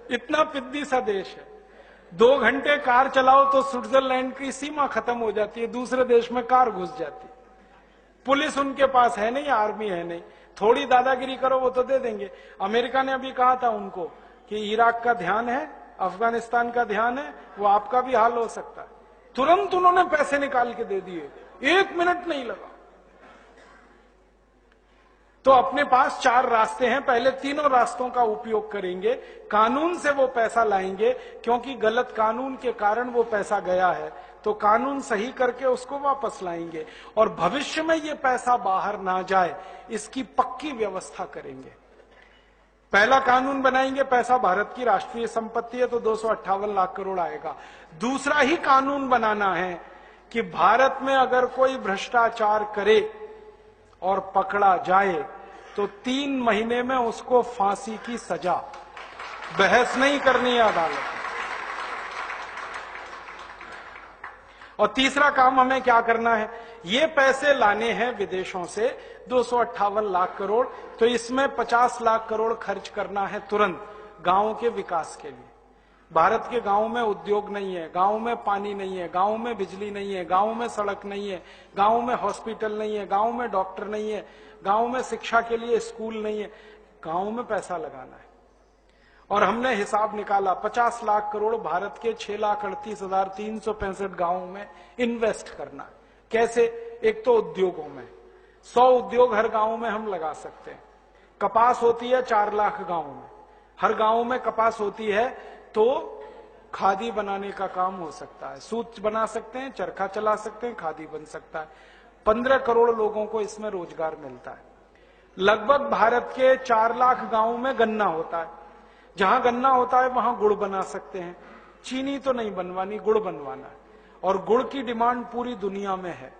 इतना पिद्दी सा देश है। 2 घंटे कार चलाओ तो स्विट्जरलैंड की सीमा खत्म हो जाती है, दूसरे देश में कार घुस जाती है। पुलिस उनके पास है नहीं, आर्मी है नहीं, थोड़ी दादागिरी करो वो तो दे देंगे। अमेरिका ने अभी कहा था उनको कि इराक का ध्यान है, अफगानिस्तान का ध्यान है, वो आपका भी हाल हो सकता है। तुरंत उन्होंने पैसे निकाल के दे दिए, 1 मिनट नहीं लगा। तो अपने पास 4 रास्ते हैं। पहले तीनों रास्तों का उपयोग करेंगे। कानून से वो पैसा लाएंगे, क्योंकि गलत कानून के कारण वो पैसा गया है, तो कानून सही करके उसको वापस लाएंगे और भविष्य में ये पैसा बाहर ना जाए इसकी पक्की व्यवस्था करेंगे। पहला कानून बनाएंगे, पैसा भारत की राष्ट्रीय संपत्ति है तो 258 लाख करोड़ आएगा। दूसरा ही कानून बनाना है कि भारत में अगर कोई भ्रष्टाचार करे और पकड़ा जाए तो 3 महीने में उसको फांसी की सजा, बहस नहीं करनी है अदालत में। और तीसरा काम हमें क्या करना है, ये पैसे लाने हैं विदेशों से 258 लाख करोड़, तो इसमें 50 लाख करोड़ खर्च करना है तुरंत गांव के विकास के लिए। भारत के गांव में उद्योग नहीं है, गांव में पानी नहीं है, गांव में बिजली नहीं है, गांव में सड़क नहीं है, गांव में हॉस्पिटल नहीं है, गांव में डॉक्टर नहीं है, गांव में शिक्षा के लिए स्कूल नहीं है। गांव में पैसा लगाना है। और हमने हिसाब निकाला, 50 लाख करोड़ भारत के 6,38,365 गांवों में इन्वेस्ट करना है। कैसे? एक तो उद्योगों में 100 उद्योग हर गांव में हम लगा सकते हैं। कपास होती है 4 लाख गांवों में, हर गांव में कपास होती है तो खादी बनाने का काम हो सकता है, सूत बना सकते हैं, चरखा चला सकते हैं, खादी बन सकता है। 15 करोड़ लोगों को इसमें रोजगार मिलता है। लगभग भारत के 4 लाख गांवों में गन्ना होता है। जहां गन्ना होता है वहां गुड़ बना सकते हैं। चीनी तो नहीं बनवानी, गुड़ बनवाना है। और गुड़ की डिमांड पूरी दुनिया में है।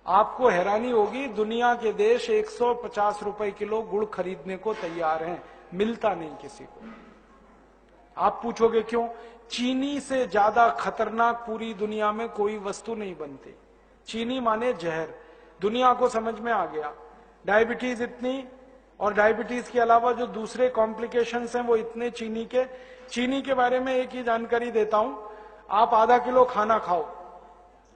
आपको हैरानी होगी, दुनिया के देश 150 रुपए किलो गुड़ खरीदने को तैयार हैं, मिलता नहीं किसी को। आप पूछोगे क्यों? चीनी से ज्यादा खतरनाक पूरी दुनिया में कोई वस्तु नहीं बनती। चीनी माने जहर। दुनिया को समझ में आ गया, डायबिटीज इतनी, और डायबिटीज के अलावा जो दूसरे कॉम्प्लिकेशंस हैं वो इतने चीनी के बारे में एक ही जानकारी देता हूं। आप आधा किलो खाना खाओ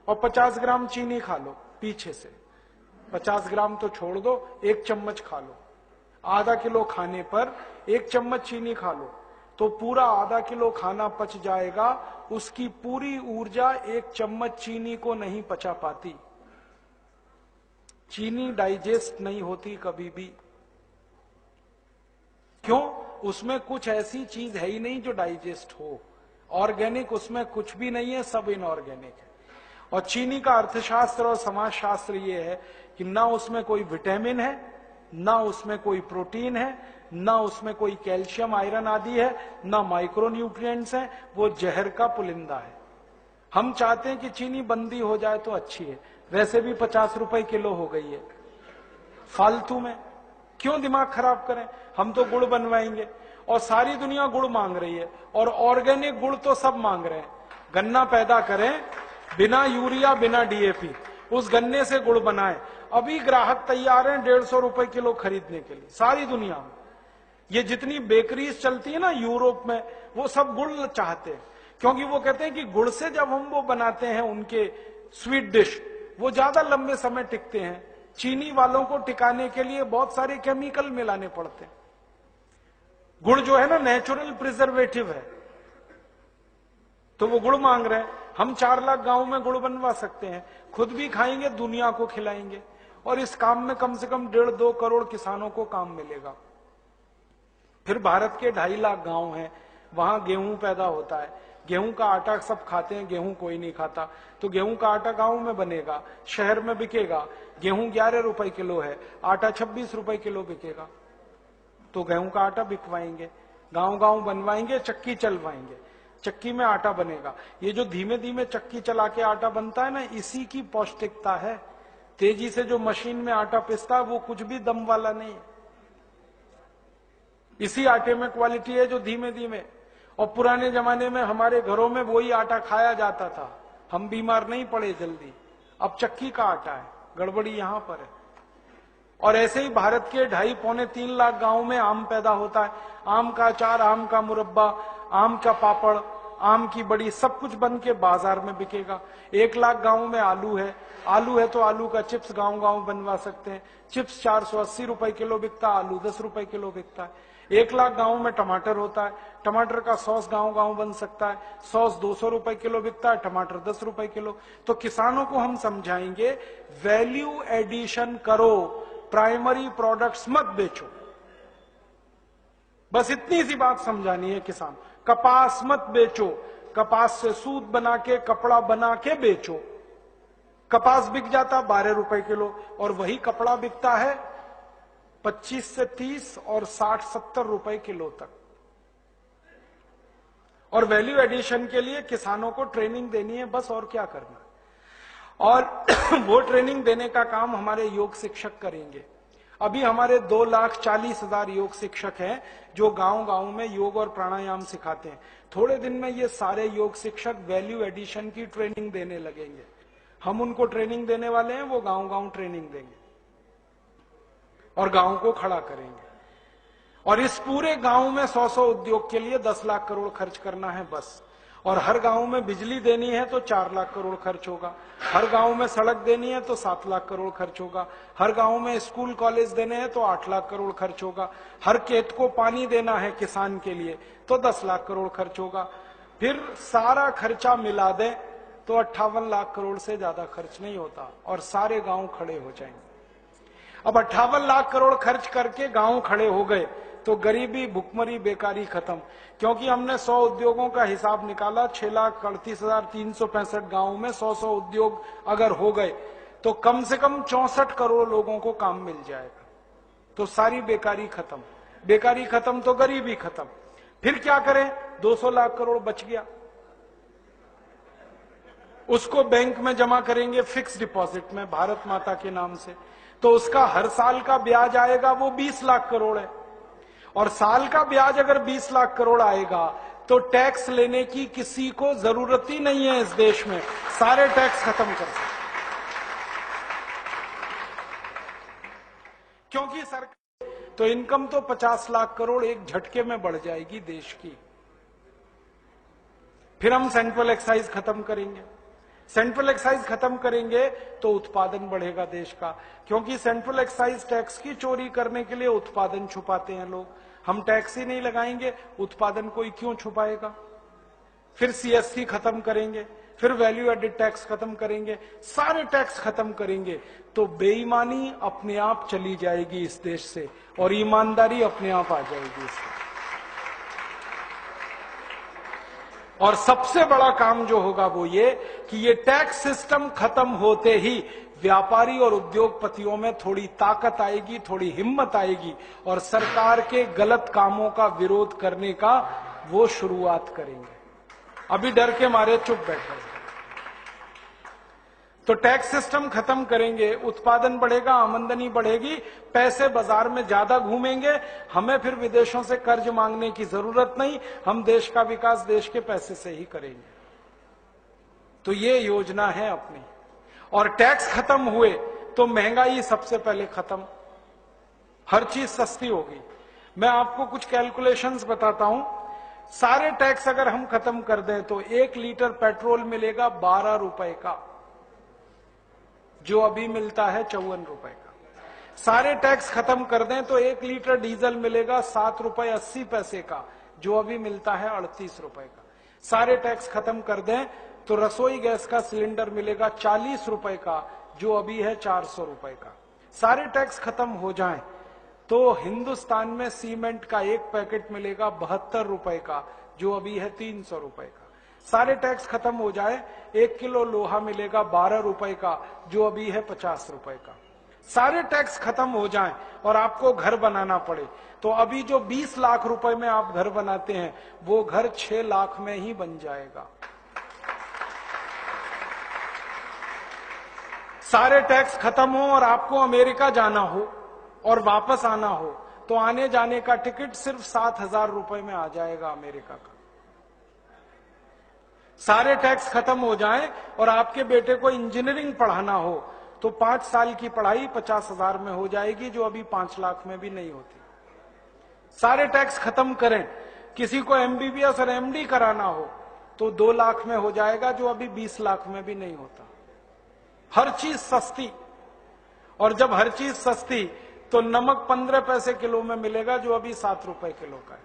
और 50 ग्राम चीनी खा लो पीछे से, 50 ग्राम तो छोड़ दो, 1 चम्मच खा लो। आधा किलो खाने पर 1 चम्मच चीनी खा लो तो पूरा आधा किलो खाना पच जाएगा। उसकी पूरी ऊर्जा 1 चम्मच चीनी को नहीं पचा पाती। चीनी डाइजेस्ट नहीं होती कभी भी। क्यों? उसमें कुछ ऐसी चीज है ही नहीं जो डाइजेस्ट हो। ऑर्गेनिक उसमें कुछ भी नहीं है, सब इनऑर्गेनिक है। और चीनी का अर्थशास्त्र और समाजशास्त्र ये है कि ना उसमें कोई विटामिन है, ना उसमें कोई प्रोटीन है, ना उसमें कोई कैल्शियम आयरन आदि है, ना माइक्रो न्यूट्रिएंट्स है। वो जहर का पुलिंदा है। हम चाहते हैं कि चीनी बंदी हो जाए तो अच्छी है, वैसे भी 50 रुपए किलो हो गई है। फालतू में क्यों दिमाग खराब करें? हम तो गुड़ बनवाएंगे और सारी दुनिया गुड़ मांग रही है, और ऑर्गेनिक गुड़ तो सब मांग रहे हैं। गन्ना पैदा करें बिना यूरिया, बिना डीएपी, उस गन्ने से गुड़ बनाएं। अभी ग्राहक तैयार हैं 150 रुपए किलो खरीदने के लिए सारी दुनिया में। ये जितनी बेकरीज चलती है ना यूरोप में, वो सब गुड़ चाहते हैं, क्योंकि वो कहते हैं कि गुड़ से जब हम वो बनाते हैं उनके स्वीट डिश, वो ज्यादा लंबे समय टिकते हैं। चीनी वालों को टिकाने के लिए बहुत सारे केमिकल मिलाने पड़ते हैं। गुड़ जो है ना नेचुरल प्रिजर्वेटिव है, तो वो गुड़ मांग रहे हैं। हम 4 लाख गांव में गुड़ बनवा सकते हैं, खुद भी खाएंगे, दुनिया को खिलाएंगे, और इस काम में कम से कम 1.5-2 करोड़ किसानों को काम मिलेगा। फिर भारत के 2.5 लाख गांव हैं, वहां गेहूं पैदा होता है, गेहूं का आटा सब खाते हैं, गेहूं कोई नहीं खाता, तो गेहूं का आटा गांव में बनेगा, शहर में बिकेगा। गेहूं 11 रुपए किलो है, आटा 26 रुपए किलो बिकेगा, तो गेहूं का आटा बिकवाएंगे, गांव गांव बनवाएंगे, चक्की चलवाएंगे, चक्की में आटा बनेगा। ये जो धीमे धीमे चक्की चला के आटा बनता है ना, इसी की पौष्टिकता है। तेजी से जो मशीन में आटा पिसता है वो कुछ भी दम वाला नहीं है, इसी आटे में क्वालिटी है जो धीमे धीमे। और पुराने जमाने में हमारे घरों में वही आटा खाया जाता था, हम बीमार नहीं पड़े जल्दी। अब चक्की का आटा है, गड़बड़ी यहां पर है। और ऐसे ही भारत के 2.5-3 लाख गांव में आम पैदा होता है, आम का अचार, आम का मुरब्बा, आम का पापड़, आम की बड़ी, सब कुछ बन के बाजार में बिकेगा। 1 लाख गांव में आलू है, आलू है तो आलू का चिप्स गांव गांव बनवा सकते हैं, चिप्स 480 रुपए किलो बिकता, आलू 10 रुपए किलो बिकता है। 1 लाख गांव में टमाटर होता है, टमाटर का सॉस गांव गांव बन सकता है, सॉस 200 रुपए किलो बिकता है, टमाटर 10 रुपए किलो। तो किसानों को हम समझाएंगे वैल्यू एडिशन करो, प्राइमरी प्रोडक्ट्स मत बेचो, बस इतनी सी बात समझानी है किसान। कपास मत बेचो, कपास से सूत बना के, कपड़ा बना के बेचो। कपास बिक जाता 12 रुपए किलो, और वही कपड़ा बिकता है 25 से 30 और 60-70 रुपए किलो तक। और वैल्यू एडिशन के लिए किसानों को ट्रेनिंग देनी है बस, और क्या करना। और वो ट्रेनिंग देने का काम हमारे योग शिक्षक करेंगे। अभी हमारे 2,40,000 योग शिक्षक हैं जो गांव गांव में योग और प्राणायाम सिखाते हैं। थोड़े दिन में ये सारे योग शिक्षक वैल्यू एडिशन की ट्रेनिंग देने लगेंगे। हम उनको ट्रेनिंग देने वाले हैं, वो गांव गांव ट्रेनिंग देंगे और गांव को खड़ा करेंगे। और इस पूरे गांव में 100-100 उद्योग के लिए 10 लाख करोड़ खर्च करना है बस। और हर गांव में बिजली देनी है तो 4 लाख करोड़ खर्च होगा, हर गांव में सड़क देनी है तो 7 लाख करोड़ खर्च होगा, हर गांव में स्कूल कॉलेज देने हैं तो 8 लाख करोड़ खर्च होगा, हर खेत को पानी देना है किसान के लिए तो 10 लाख करोड़ खर्च होगा। फिर सारा खर्चा मिला दें तो 58 लाख करोड़ से ज्यादा खर्च नहीं होता, और सारे गांव खड़े हो जाएंगे। अब 58 लाख करोड़ खर्च करके गांव खड़े हो गए तो गरीबी, भुखमरी, बेकारी खत्म। क्योंकि हमने 100 उद्योगों का हिसाब निकाला, 6,38,365 गांवों में 100-100 उद्योग अगर हो गए तो कम से कम 64 करोड़ लोगों को काम मिल जाएगा। तो सारी बेकारी खत्म, बेकारी खत्म तो गरीबी खत्म। फिर क्या करें, 200 लाख करोड़ बच गया, उसको बैंक में जमा करेंगे फिक्स डिपॉजिट में भारत माता के नाम से, तो उसका हर साल का ब्याज आएगा वो 20 लाख करोड़ है। और साल का ब्याज अगर 20 लाख करोड़ आएगा तो टैक्स लेने की किसी को जरूरत ही नहीं है इस देश में, सारे टैक्स खत्म कर सकते, क्योंकि सरकार तो इनकम तो 50 लाख करोड़ एक झटके में बढ़ जाएगी देश की। फिर हम सेंट्रल एक्साइज खत्म करेंगे, सेंट्रल एक्साइज खत्म करेंगे तो उत्पादन बढ़ेगा देश का, क्योंकि सेंट्रल एक्साइज टैक्स की चोरी करने के लिए उत्पादन छुपाते हैं लोग। हम टैक्स ही नहीं लगाएंगे, उत्पादन कोई क्यों छुपाएगा। फिर सीएसटी खत्म करेंगे, फिर वैल्यू एडेड टैक्स खत्म करेंगे, सारे टैक्स खत्म करेंगे तो बेईमानी अपने आप चली जाएगी इस देश से और ईमानदारी अपने आप आ जाएगी इससे। और सबसे बड़ा काम जो होगा वो ये कि ये टैक्स सिस्टम खत्म होते ही व्यापारी और उद्योगपतियों में थोड़ी ताकत आएगी, थोड़ी हिम्मत आएगी और सरकार के गलत कामों का विरोध करने का वो शुरुआत करेंगे। अभी डर के मारे चुप बैठे। तो टैक्स सिस्टम खत्म करेंगे, उत्पादन बढ़ेगा, आमदनी बढ़ेगी, पैसे बाजार में ज्यादा घूमेंगे, हमें फिर विदेशों से कर्ज मांगने की जरूरत नहीं, हम देश का विकास देश के पैसे से ही करेंगे। तो ये योजना है अपनी। और टैक्स खत्म हुए तो महंगाई सबसे पहले खत्म, हर चीज सस्ती होगी। मैं आपको कुछ कैलकुलेशंस बताता हूं। सारे टैक्स अगर हम खत्म कर दें तो 1 लीटर पेट्रोल मिलेगा 12 रुपए का, जो अभी मिलता है 54 रुपए का। सारे टैक्स खत्म कर दें तो 1 लीटर डीजल मिलेगा 7 रुपए 80 पैसे का, जो अभी मिलता है 38 रुपए का। सारे टैक्स खत्म कर दें तो रसोई गैस का सिलेंडर मिलेगा 40 रुपए का, जो अभी है 400 रुपए का। सारे टैक्स खत्म हो जाएं तो हिंदुस्तान में सीमेंट का एक पैकेट मिलेगा 72 रुपए का, जो अभी है 300 रुपए का। सारे टैक्स खत्म हो जाए 1 किलो लोहा मिलेगा 12 रुपए का, जो अभी है 50 रुपए का। सारे टैक्स खत्म हो जाएं और आपको घर बनाना पड़े तो अभी जो 20 लाख रुपए में आप घर बनाते हैं वो घर 6 लाख में ही बन जाएगा। सारे टैक्स खत्म हो और आपको अमेरिका जाना हो और वापस आना हो तो आने जाने का टिकट सिर्फ 7,000 रुपए में आ जाएगा अमेरिका का। सारे टैक्स खत्म हो जाएं और आपके बेटे को इंजीनियरिंग पढ़ाना हो तो 5 साल की पढ़ाई 50,000 में हो जाएगी, जो अभी 5 लाख में भी नहीं होती। सारे टैक्स खत्म करें, किसी को एमबीबीएस और एमडी कराना हो तो 2 लाख में हो जाएगा, जो अभी 20 लाख में भी नहीं होता। हर चीज सस्ती, और जब हर चीज सस्ती तो नमक 15 पैसे किलो में मिलेगा, जो अभी 7 रुपए किलो का है।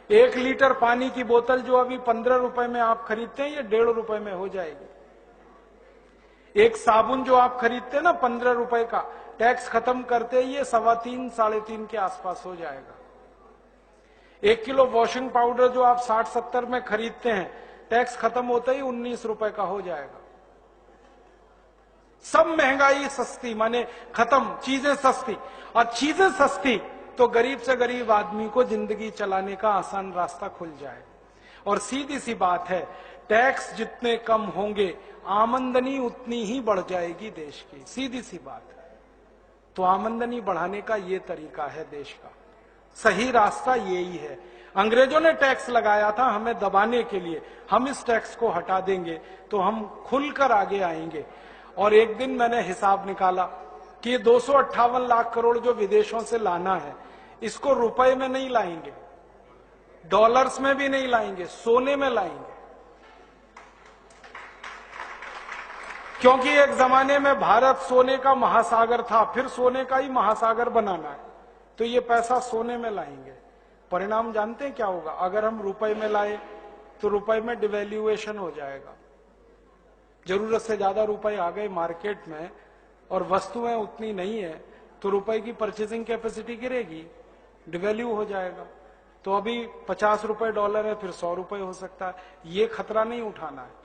1 लीटर पानी की बोतल जो अभी 15 रुपए में आप खरीदते हैं, ये 1.5 रुपए में हो जाएगी। एक साबुन जो आप खरीदते हैं ना 15 रुपए का, टैक्स खत्म करते ही ये 3.25 साढ़े 3 के आसपास हो जाएगा। 1 किलो वॉशिंग पाउडर जो आप 60-70 में खरीदते हैं, टैक्स खत्म होते ही 19 रुपए का हो जाएगा। सब महंगाई सस्ती, माने खत्म, चीजें सस्ती। और चीजें सस्ती तो गरीब से गरीब आदमी को जिंदगी चलाने का आसान रास्ता खुल जाए। और सीधी सी बात है, टैक्स जितने कम होंगे आमदनी उतनी ही बढ़ जाएगी देश की, सीधी सी बात है। तो आमदनी बढ़ाने का ये तरीका है देश का, सही रास्ता यही है। अंग्रेजों ने टैक्स लगाया था हमें दबाने के लिए, हम इस टैक्स को हटा देंगे तो हम खुलकर आगे आएंगे। और एक दिन मैंने हिसाब निकाला कि 258 लाख करोड़ जो विदेशों से लाना है, इसको रुपए में नहीं लाएंगे, डॉलर्स में भी नहीं लाएंगे, सोने में लाएंगे। क्योंकि एक जमाने में भारत सोने का महासागर था, फिर सोने का ही महासागर बनाना है, तो ये पैसा सोने में लाएंगे। परिणाम जानते हैं क्या होगा? अगर हम रुपए में लाए तो रुपए में डिवैल्यूएशन हो जाएगा। जरूरत से ज्यादा रुपए आ गए मार्केट में और वस्तुएं उतनी नहीं है तो रुपए की परचेजिंग कैपेसिटी गिरेगी, डिवैल्यू हो जाएगा। तो अभी 50 रुपए डॉलर है, फिर 100 रुपए हो सकता है। ये खतरा नहीं उठाना है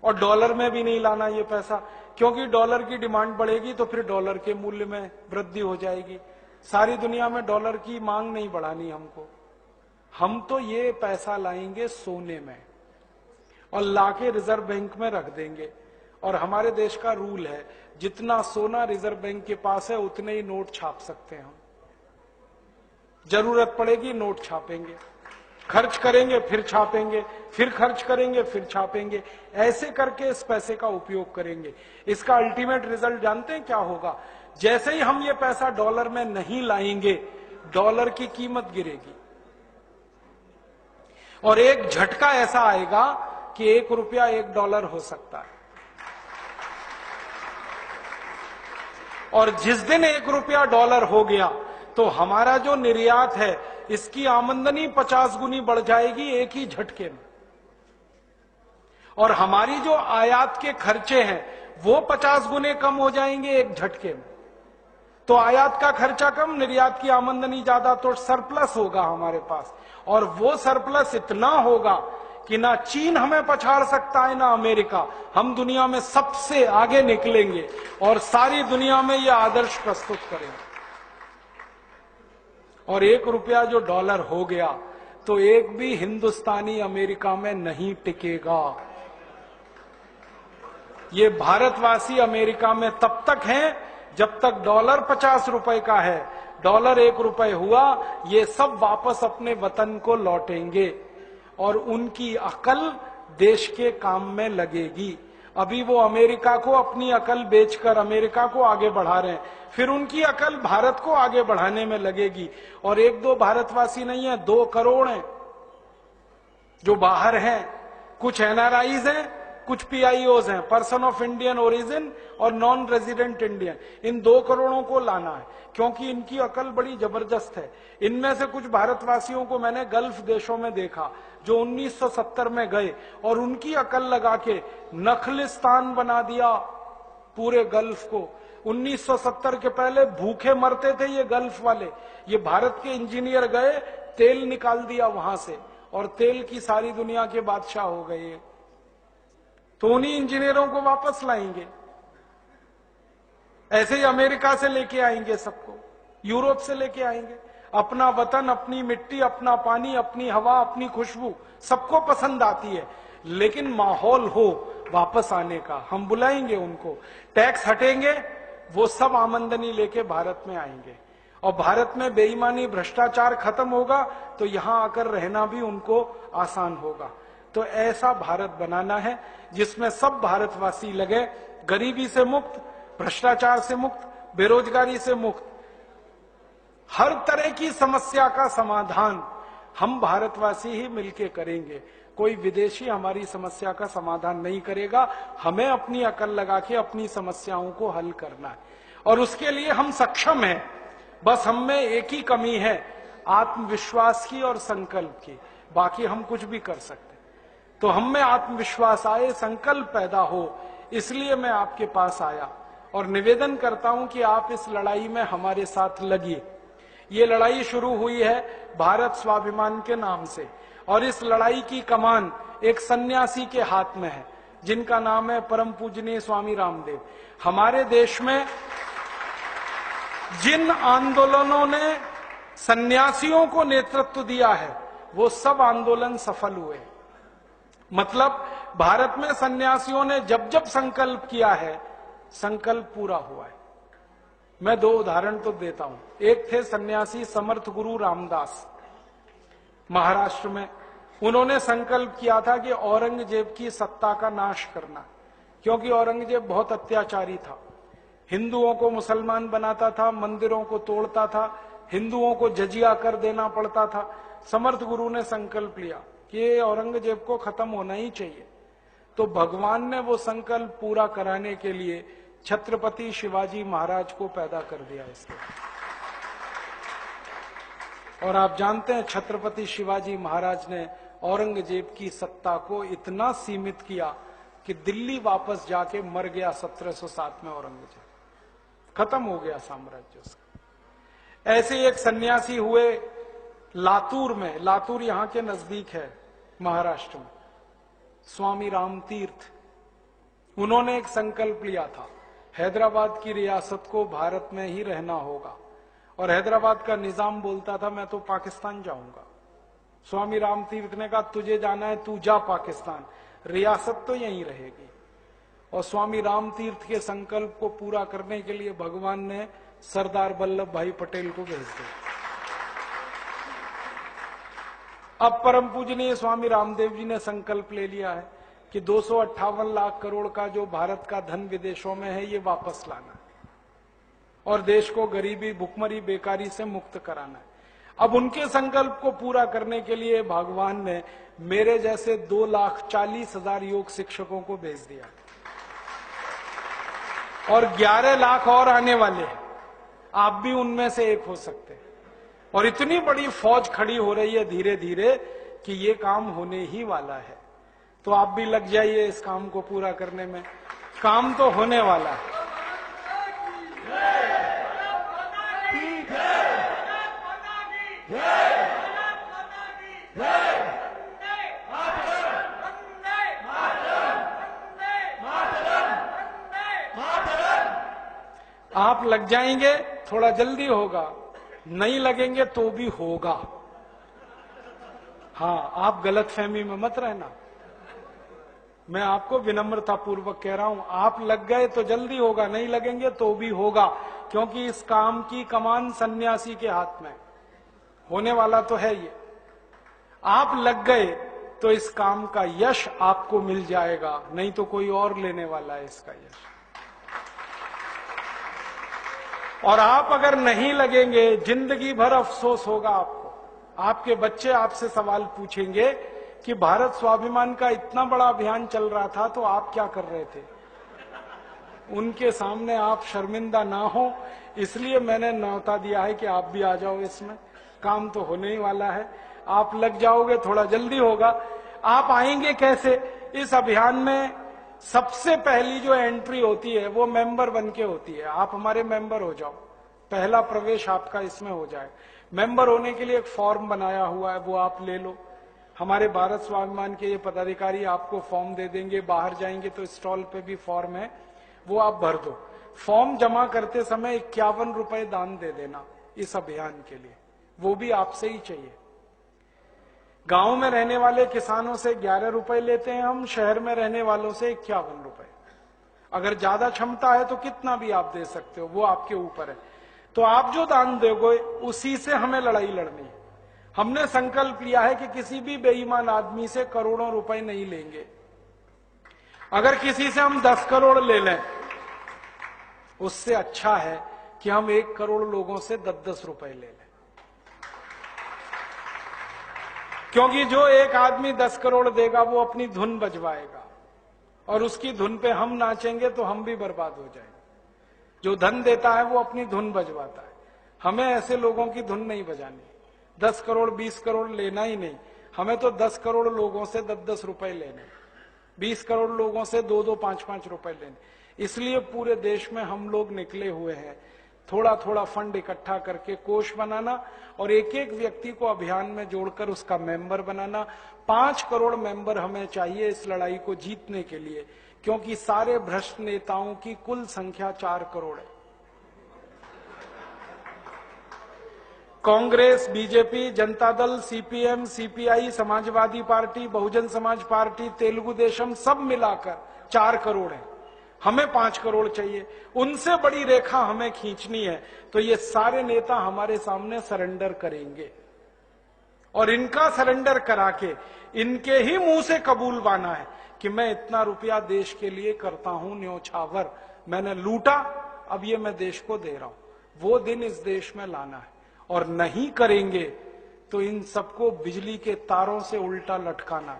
और डॉलर में भी नहीं लाना ये पैसा, क्योंकि डॉलर की डिमांड बढ़ेगी तो फिर डॉलर के मूल्य में वृद्धि हो जाएगी। सारी दुनिया में डॉलर की मांग नहीं बढ़ानी हमको, हम तो ये पैसा लाएंगे सोने में और लाके रिजर्व बैंक में रख देंगे। और हमारे देश का रूल है, जितना सोना रिजर्व बैंक के पास है उतने ही नोट छाप सकते हैं हम। जरूरत पड़ेगी नोट छापेंगे, खर्च करेंगे फिर छापेंगे, फिर खर्च करेंगे फिर छापेंगे, ऐसे करके इस पैसे का उपयोग करेंगे। इसका अल्टीमेट रिजल्ट जानते हैं क्या होगा? जैसे ही हम ये पैसा डॉलर में नहीं लाएंगे, डॉलर की कीमत गिरेगी और एक झटका ऐसा आएगा कि 1 रुपया 1 डॉलर हो सकता है। और जिस दिन 1 रुपया डॉलर हो गया तो हमारा जो निर्यात है इसकी आमदनी 50 गुनी बढ़ जाएगी एक ही झटके में, और हमारी जो आयात के खर्चे हैं वो 50 गुने कम हो जाएंगे एक झटके में। तो आयात का खर्चा कम, निर्यात की आमदनी ज्यादा, तो सरप्लस होगा हमारे पास। और वो सरप्लस इतना होगा कि ना चीन हमें पछाड़ सकता है ना अमेरिका। हम दुनिया में सबसे आगे निकलेंगे और सारी दुनिया में यह आदर्श प्रस्तुत करेंगे। और 1 रुपया जो डॉलर हो गया तो एक भी हिंदुस्तानी अमेरिका में नहीं टिकेगा। ये भारतवासी अमेरिका में तब तक हैं जब तक डॉलर 50 रुपए का है। डॉलर 1 रुपए हुआ, ये सब वापस अपने वतन को लौटेंगे और उनकी अकल देश के काम में लगेगी। अभी वो अमेरिका को अपनी अकल बेचकर अमेरिका को आगे बढ़ा रहे हैं, फिर उनकी अकल भारत को आगे बढ़ाने में लगेगी। और 1-2 भारतवासी नहीं है, 2 करोड़ हैं जो बाहर हैं। कुछ एनआरआईज हैं कुछ पीआईओज हैं, पर्सन ऑफ इंडियन ओरिजिन और नॉन रेजिडेंट इंडियन, इन 2 करोड़ों को लाना है, क्योंकि इनकी अकल बड़ी जबरदस्त है। इनमें से कुछ भारतवासियों को मैंने गल्फ देशों में देखा जो 1970 में गए और उनकी अकल लगा के नखलिस्तान बना दिया पूरे गल्फ को। 1970 के पहले भूखे मरते थे ये गल्फ वाले, ये भारत के इंजीनियर गए, तेल निकाल दिया वहां से और तेल की सारी दुनिया के बादशाह हो गए। तो उन्हीं इंजीनियरों को वापस लाएंगे। ऐसे ही अमेरिका से लेके आएंगे सबको, यूरोप से लेके आएंगे। अपना वतन, अपनी मिट्टी, अपना पानी, अपनी हवा, अपनी खुशबू सबको पसंद आती है, लेकिन माहौल हो वापस आने का, हम बुलाएंगे उनको। टैक्स हटेंगे, वो सब आमदनी लेके भारत में आएंगे और भारत में बेईमानी, भ्रष्टाचार खत्म होगा तो यहां आकर रहना भी उनको आसान होगा। तो ऐसा भारत बनाना है जिसमें सब भारतवासी लगे, गरीबी से मुक्त, भ्रष्टाचार से मुक्त, बेरोजगारी से मुक्त, हर तरह की समस्या का समाधान हम भारतवासी ही मिलके करेंगे। कोई विदेशी हमारी समस्या का समाधान नहीं करेगा। हमें अपनी अकल लगा के अपनी समस्याओं को हल करना है और उसके लिए हम सक्षम हैं। बस हम में एक ही कमी है, आत्मविश्वास की और संकल्प की। बाकी हम कुछ भी कर सकते। तो हम में आत्मविश्वास आए, संकल्प पैदा हो, इसलिए मैं आपके पास आया और निवेदन करता हूं कि आप इस लड़ाई में हमारे साथ लगिए। ये लड़ाई शुरू हुई है भारत स्वाभिमान के नाम से और इस लड़ाई की कमान एक सन्यासी के हाथ में है जिनका नाम है परम पूजनीय स्वामी रामदेव। हमारे देश में जिन आंदोलनों ने सन्यासियों को नेतृत्व दिया है वो सब आंदोलन सफल हुए। मतलब भारत में सन्यासियों ने जब जब संकल्प किया है, संकल्प पूरा हुआ है। मैं 2 उदाहरण तो देता हूं। एक थे सन्यासी समर्थ गुरु रामदास, महाराष्ट्र में। उन्होंने संकल्प किया था कि औरंगजेब की सत्ता का नाश करना, क्योंकि औरंगजेब बहुत अत्याचारी था, हिंदुओं को मुसलमान बनाता था, मंदिरों को तोड़ता था, हिंदुओं को जजिया कर देना पड़ता था। समर्थ गुरु ने संकल्प लिया कि औरंगजेब को खत्म होना ही चाहिए। तो भगवान ने वो संकल्प पूरा कराने के लिए छत्रपति शिवाजी महाराज को पैदा कर दिया इसलिए। और आप जानते हैं छत्रपति शिवाजी महाराज ने औरंगजेब की सत्ता को इतना सीमित किया कि दिल्ली वापस जाके मर गया 1707 में औरंगजेब, खत्म हो गया साम्राज्य उसका। ऐसे एक सन्यासी हुए लातूर में, लातूर यहां के नजदीक है महाराष्ट्र में, स्वामी राम तीर्थ। उन्होंने एक संकल्प लिया था, हैदराबाद की रियासत को भारत में ही रहना होगा और हैदराबाद का निजाम बोलता था मैं तो पाकिस्तान जाऊंगा। स्वामी राम तीर्थ ने कहा तुझे जाना है तू जा पाकिस्तान, रियासत तो यहीं रहेगी। और स्वामी राम तीर्थ के संकल्प को पूरा करने के लिए भगवान ने सरदार वल्लभ भाई पटेल को भेज दिया। अब परम पूजनीय स्वामी रामदेव जी ने संकल्प ले लिया है कि 258 लाख करोड़ का जो भारत का धन विदेशों में है ये वापस लाना है और देश को गरीबी, भुखमरी, बेकारी से मुक्त कराना है। अब उनके संकल्प को पूरा करने के लिए भगवान ने मेरे जैसे 2,40,000 योग शिक्षकों को भेज दिया और 11 लाख और आने वाले हैं। आप भी उनमें से एक हो सकते हैं। और इतनी बड़ी फौज खड़ी हो रही है धीरे धीरे कि ये काम होने ही वाला है। तो आप भी लग जाइए इस काम को पूरा करने में, काम तो होने वाला है। आप लग जाएंगे, थोड़ा जल्दी होगा, नहीं लगेंगे तो भी होगा। हाँ, आप गलतफहमी में मत रहना, मैं आपको विनम्रता पूर्वक कह रहा हूं। आप लग गए तो जल्दी होगा, नहीं लगेंगे तो भी होगा, क्योंकि इस काम की कमान सन्यासी के हाथ में होने वाला तो है ये। आप लग गए तो इस काम का यश आपको मिल जाएगा, नहीं तो कोई और लेने वाला है इसका यश। और आप अगर नहीं लगेंगे, जिंदगी भर अफसोस होगा आपको। आपके बच्चे आपसे सवाल पूछेंगे कि भारत स्वाभिमान का इतना बड़ा अभियान चल रहा था तो आप क्या कर रहे थे। उनके सामने आप शर्मिंदा ना हो, इसलिए मैंने न्योता दिया है कि आप भी आ जाओ। इसमें काम तो होने ही वाला है, आप लग जाओगे, थोड़ा जल्दी होगा। आप आएंगे कैसे इस अभियान में? सबसे पहली जो एंट्री होती है वो मेंबर बन के होती है। आप हमारे मेंबर हो जाओ, पहला प्रवेश आपका इसमें हो जाए। मेंबर होने के लिए एक फॉर्म बनाया हुआ है, वो आप ले लो। हमारे भारत स्वाभिमान के ये पदाधिकारी आपको फॉर्म दे देंगे। बाहर जाएंगे तो स्टॉल पे भी फॉर्म है, वो आप भर दो। फॉर्म जमा करते समय 51 रुपए दान दे देना इस अभियान के लिए, वो भी आपसे ही चाहिए। गांव में रहने वाले किसानों से 11 रुपए लेते हैं हम, शहर में रहने वालों से 51 रुपए। अगर ज्यादा क्षमता है तो कितना भी आप दे सकते हो, वो आपके ऊपर है। तो आप जो दान दोगे उसी से हमें लड़ाई लड़नी है। हमने संकल्प लिया है कि किसी भी बेईमान आदमी से करोड़ों रुपए नहीं लेंगे। अगर किसी से हम 10 करोड़ ले लें, उससे अच्छा है कि हम 1 करोड़ लोगों से 10-10 रुपए ले लें। क्योंकि जो एक आदमी 10 करोड़ देगा वो अपनी धुन बजवाएगा, और उसकी धुन पे हम नाचेंगे तो हम भी बर्बाद हो जाएंगे। जो धन देता है वो अपनी धुन बजवाता है, हमें ऐसे लोगों की धुन नहीं बजानी। 10 करोड़ 20 करोड़ लेना ही नहीं, हमें तो 10 करोड़ लोगों से 10-10 रुपए लेने, 20 करोड़ लोगों से 2-2 5-5 रुपए लेने। इसलिए पूरे देश में हम लोग निकले हुए हैं, थोड़ा थोड़ा फंड इकट्ठा करके कोष बनाना और एक एक व्यक्ति को अभियान में जोड़कर उसका मेंबर बनाना। 5 करोड़ मेंबर हमें चाहिए इस लड़ाई को जीतने के लिए, क्योंकि सारे भ्रष्ट नेताओं की कुल संख्या 4 करोड़ है। Congress, BJP, Janata Dal, CPM, CPI, Samajwadi party, Bahujan Samaj party, Telugu Desam, सब मिलाकर 4 करोड़ है। हमें 5 करोड़ चाहिए, उनसे बड़ी रेखा हमें खींचनी है। तो ये सारे नेता हमारे सामने सरेंडर करेंगे, और इनका सरेंडर करा के इनके ही मुंह से कबूलवाना है कि मैं इतना रुपया देश के लिए करता हूं न्योछावर, मैंने लूटा, अब ये मैं देश को दे रहा हूं। वो दिन इस देश में लाना है, और नहीं करेंगे तो इन सबको बिजली के तारों से उल्टा लटकाना,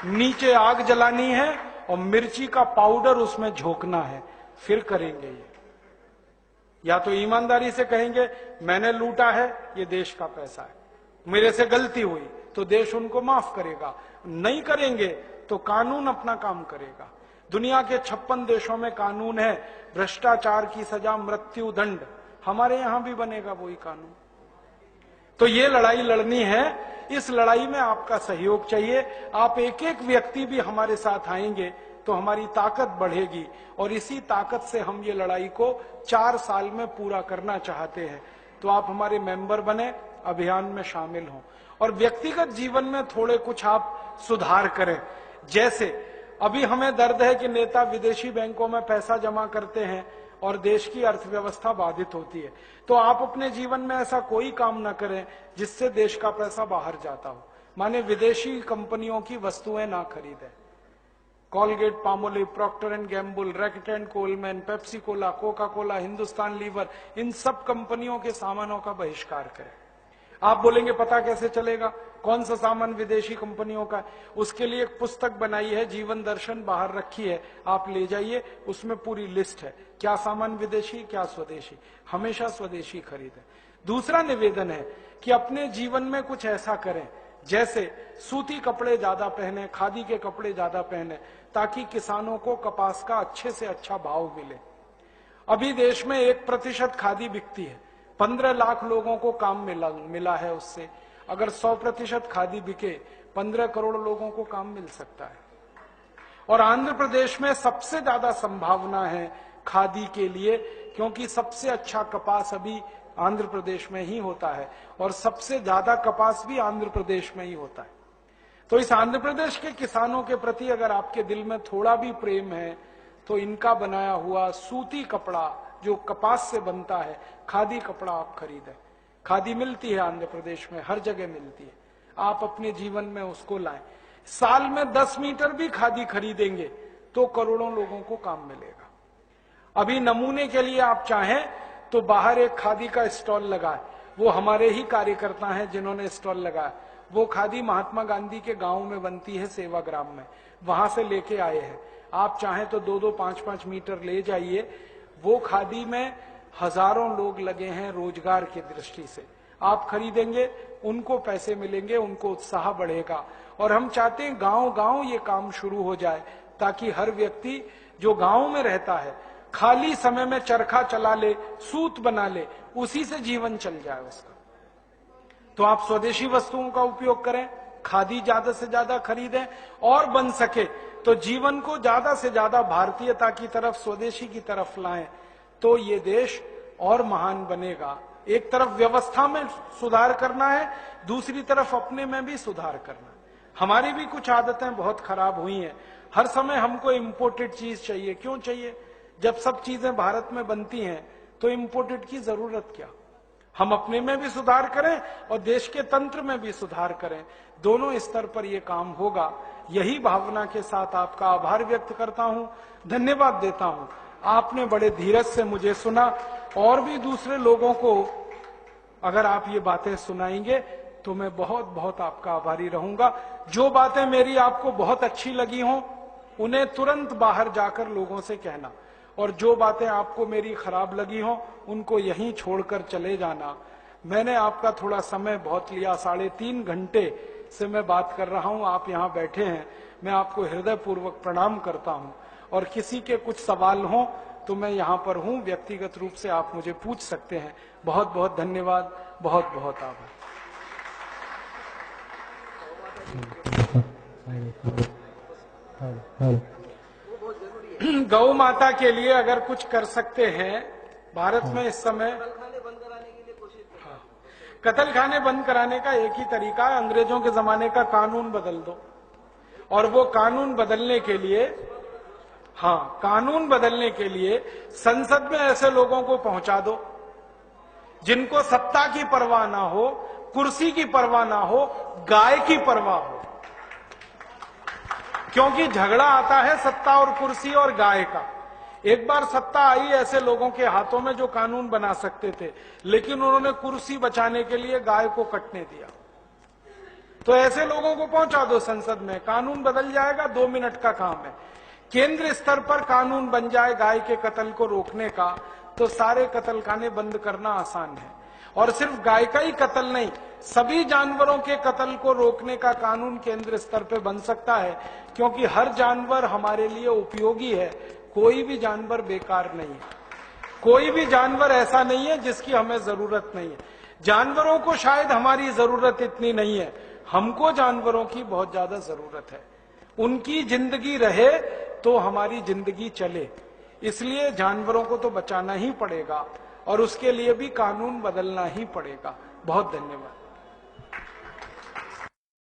नीचे आग जलानी है और मिर्ची का पाउडर उसमें झोंकना है, फिर करेंगे ये। या तो ईमानदारी से कहेंगे मैंने लूटा है, ये देश का पैसा है, मेरे से गलती हुई, तो देश उनको माफ करेगा। नहीं करेंगे तो कानून अपना काम करेगा। दुनिया के 56 देशों में कानून है, भ्रष्टाचार की सजा मृत्यु दंड, हमारे यहां भी बनेगा वही कानून। तो ये लड़ाई लड़नी है, इस लड़ाई में आपका सहयोग चाहिए। आप एक एक व्यक्ति भी हमारे साथ आएंगे तो हमारी ताकत बढ़ेगी, और इसी ताकत से हम ये लड़ाई को 4 साल में पूरा करना चाहते हैं। तो आप हमारे मेंबर बने, अभियान में शामिल हों, और व्यक्तिगत जीवन में थोड़े कुछ आप सुधार करें। जैसे अभी हमें दर्द है कि नेता विदेशी बैंकों में पैसा जमा करते हैं और देश की अर्थव्यवस्था बाधित होती है। तो आप अपने जीवन में ऐसा कोई काम न करें जिससे देश का पैसा बाहर जाता हो। माने विदेशी कंपनियों की वस्तुएं ना खरीदें। Colgate, Palmolive, Procter and Gamble, Reckitt and Colman, Pepsi Cola, Coca Cola, Hindustan Lever, इन सब कंपनियों के सामानों का बहिष्कार करें। आप बोलेंगे पता कैसे चलेगा कौन सा सामान विदेशी कंपनियों का है? उसके लिए एक पुस्तक बनाई है, जीवन दर्शन, बाहर रखी है, आप ले जाइए, उसमें पूरी लिस्ट है क्या सामान विदेशी क्या स्वदेशी। हमेशा स्वदेशी खरीदें। दूसरा निवेदन है कि अपने जीवन में कुछ ऐसा करें, जैसे सूती कपड़े ज्यादा पहने, खादी के कपड़े ज्यादा पहने, ताकि किसानों को कपास का अच्छे से अच्छा भाव मिले। अभी देश में 1% खादी बिकती है, 15 लाख लोगों को काम मिला है उससे। अगर 100% खादी बिके, 15 करोड़ लोगों को काम मिल सकता है। और आंध्र प्रदेश में सबसे ज्यादा संभावना है खादी के लिए, क्योंकि सबसे अच्छा कपास अभी आंध्र प्रदेश में ही होता है, और सबसे ज्यादा कपास भी आंध्र प्रदेश में ही होता है। तो इस आंध्र प्रदेश के किसानों के प्रति अगर आपके दिल में थोड़ा भी प्रेम है, तो इनका बनाया हुआ सूती कपड़ा जो कपास से बनता है, खादी कपड़ा आप खरीदें। खादी मिलती है आंध्र प्रदेश में, हर जगह मिलती है, आप अपने जीवन में उसको लाएं। साल में 10 मीटर भी खादी खरीदेंगे तो करोड़ों लोगों को काम मिलेगा। अभी नमूने के लिए आप चाहें तो बाहर एक खादी का स्टॉल लगाए, वो हमारे ही कार्यकर्ता हैं जिन्होंने स्टॉल लगाया। वो खादी महात्मा गांधी के गांव में बनती है, सेवाग्राम में, वहां से लेके आए हैं। आप चाहें तो 2-2, 5-5 मीटर ले जाइए। वो खादी में हजारों लोग लगे हैं रोजगार की दृष्टि से। आप खरीदेंगे, उनको पैसे मिलेंगे, उनको उत्साह बढ़ेगा। और हम चाहते हैं गांव गांव ये काम शुरू हो जाए, ताकि हर व्यक्ति जो गांव में रहता है खाली समय में चरखा चला ले, सूत बना ले, उसी से जीवन चल जाए उसका। तो आप स्वदेशी वस्तुओं का उपयोग करें, खादी ज्यादा से ज्यादा खरीदें, और बन सके तो जीवन को ज्यादा से ज्यादा भारतीयता की तरफ, स्वदेशी की तरफ लाएं, तो ये देश और महान बनेगा। एक तरफ व्यवस्था में सुधार करना है, दूसरी तरफ अपने में भी सुधार करना है। हमारी भी कुछ आदतें बहुत खराब हुई हैं। हर समय हमको इंपोर्टेड चीज चाहिए। क्यों चाहिए? जब सब चीजें भारत में बनती हैं तो इंपोर्टेड की जरूरत क्या? हम अपने में भी सुधार करें और देश के तंत्र में भी सुधार करें। दोनों स्तर पर यह काम होगा। यही भावना के साथ आपका आभार व्यक्त करता हूं, धन्यवाद देता हूं। आपने बड़े धीरज से मुझे सुना, और भी दूसरे लोगों को अगर आप ये बातें सुनाएंगे तो मैं बहुत बहुत आपका आभारी रहूंगा। जो बातें मेरी आपको बहुत अच्छी लगी हों, उन्हें तुरंत बाहर जाकर लोगों से कहना, और जो बातें आपको मेरी खराब लगी हों, उनको यहीं छोड़कर चले जाना। मैंने आपका थोड़ा समय बहुत लिया, 3.5 घंटे से मैं बात कर रहा हूं, आप यहां बैठे हैं। मैं आपको हृदयपूर्वक प्रणाम करता हूं, और किसी के कुछ सवाल हों तो मैं यहां पर हूं, व्यक्तिगत रूप से आप मुझे पूछ सकते हैं। बहुत बहुत धन्यवाद, बहुत बहुत आभार। गौ माता के लिए अगर कुछ कर सकते हैं भारत में इस समय, कत्ल खाने बंद कराने का एक ही तरीका है, अंग्रेजों के जमाने का कानून बदल दो। और वो कानून बदलने के लिए, कानून बदलने के लिए संसद में ऐसे लोगों को पहुंचा दो जिनको सत्ता की परवाह ना हो, कुर्सी की परवाह ना हो, गाय की परवाह हो। क्योंकि झगड़ा आता है सत्ता और कुर्सी और गाय का। एक बार सत्ता आई ऐसे लोगों के हाथों में जो कानून बना सकते थे, लेकिन उन्होंने कुर्सी बचाने के लिए गाय को कटने दिया। तो ऐसे लोगों को पहुंचा दो संसद में, कानून बदल जाएगा, 2 मिनट का काम है। केंद्र स्तर पर कानून बन जाए गाय के कत्ल को रोकने का, तो सारे कत्ल खाने बंद करना आसान है। और सिर्फ गाय का ही कत्ल नहीं, सभी जानवरों के कत्ल को रोकने का कानून केंद्र स्तर पर बन सकता है, क्योंकि हर जानवर हमारे लिए उपयोगी है। कोई भी जानवर बेकार नहीं है, कोई भी जानवर ऐसा नहीं है जिसकी हमें जरूरत नहीं है। जानवरों को शायद हमारी जरूरत इतनी नहीं है, हमको जानवरों की बहुत ज्यादा जरूरत है। उनकी जिंदगी रहे तो हमारी जिंदगी चले, इसलिए जानवरों को तो बचाना ही पड़ेगा, और उसके लिए भी कानून बदलना ही पड़ेगा। बहुत धन्यवाद।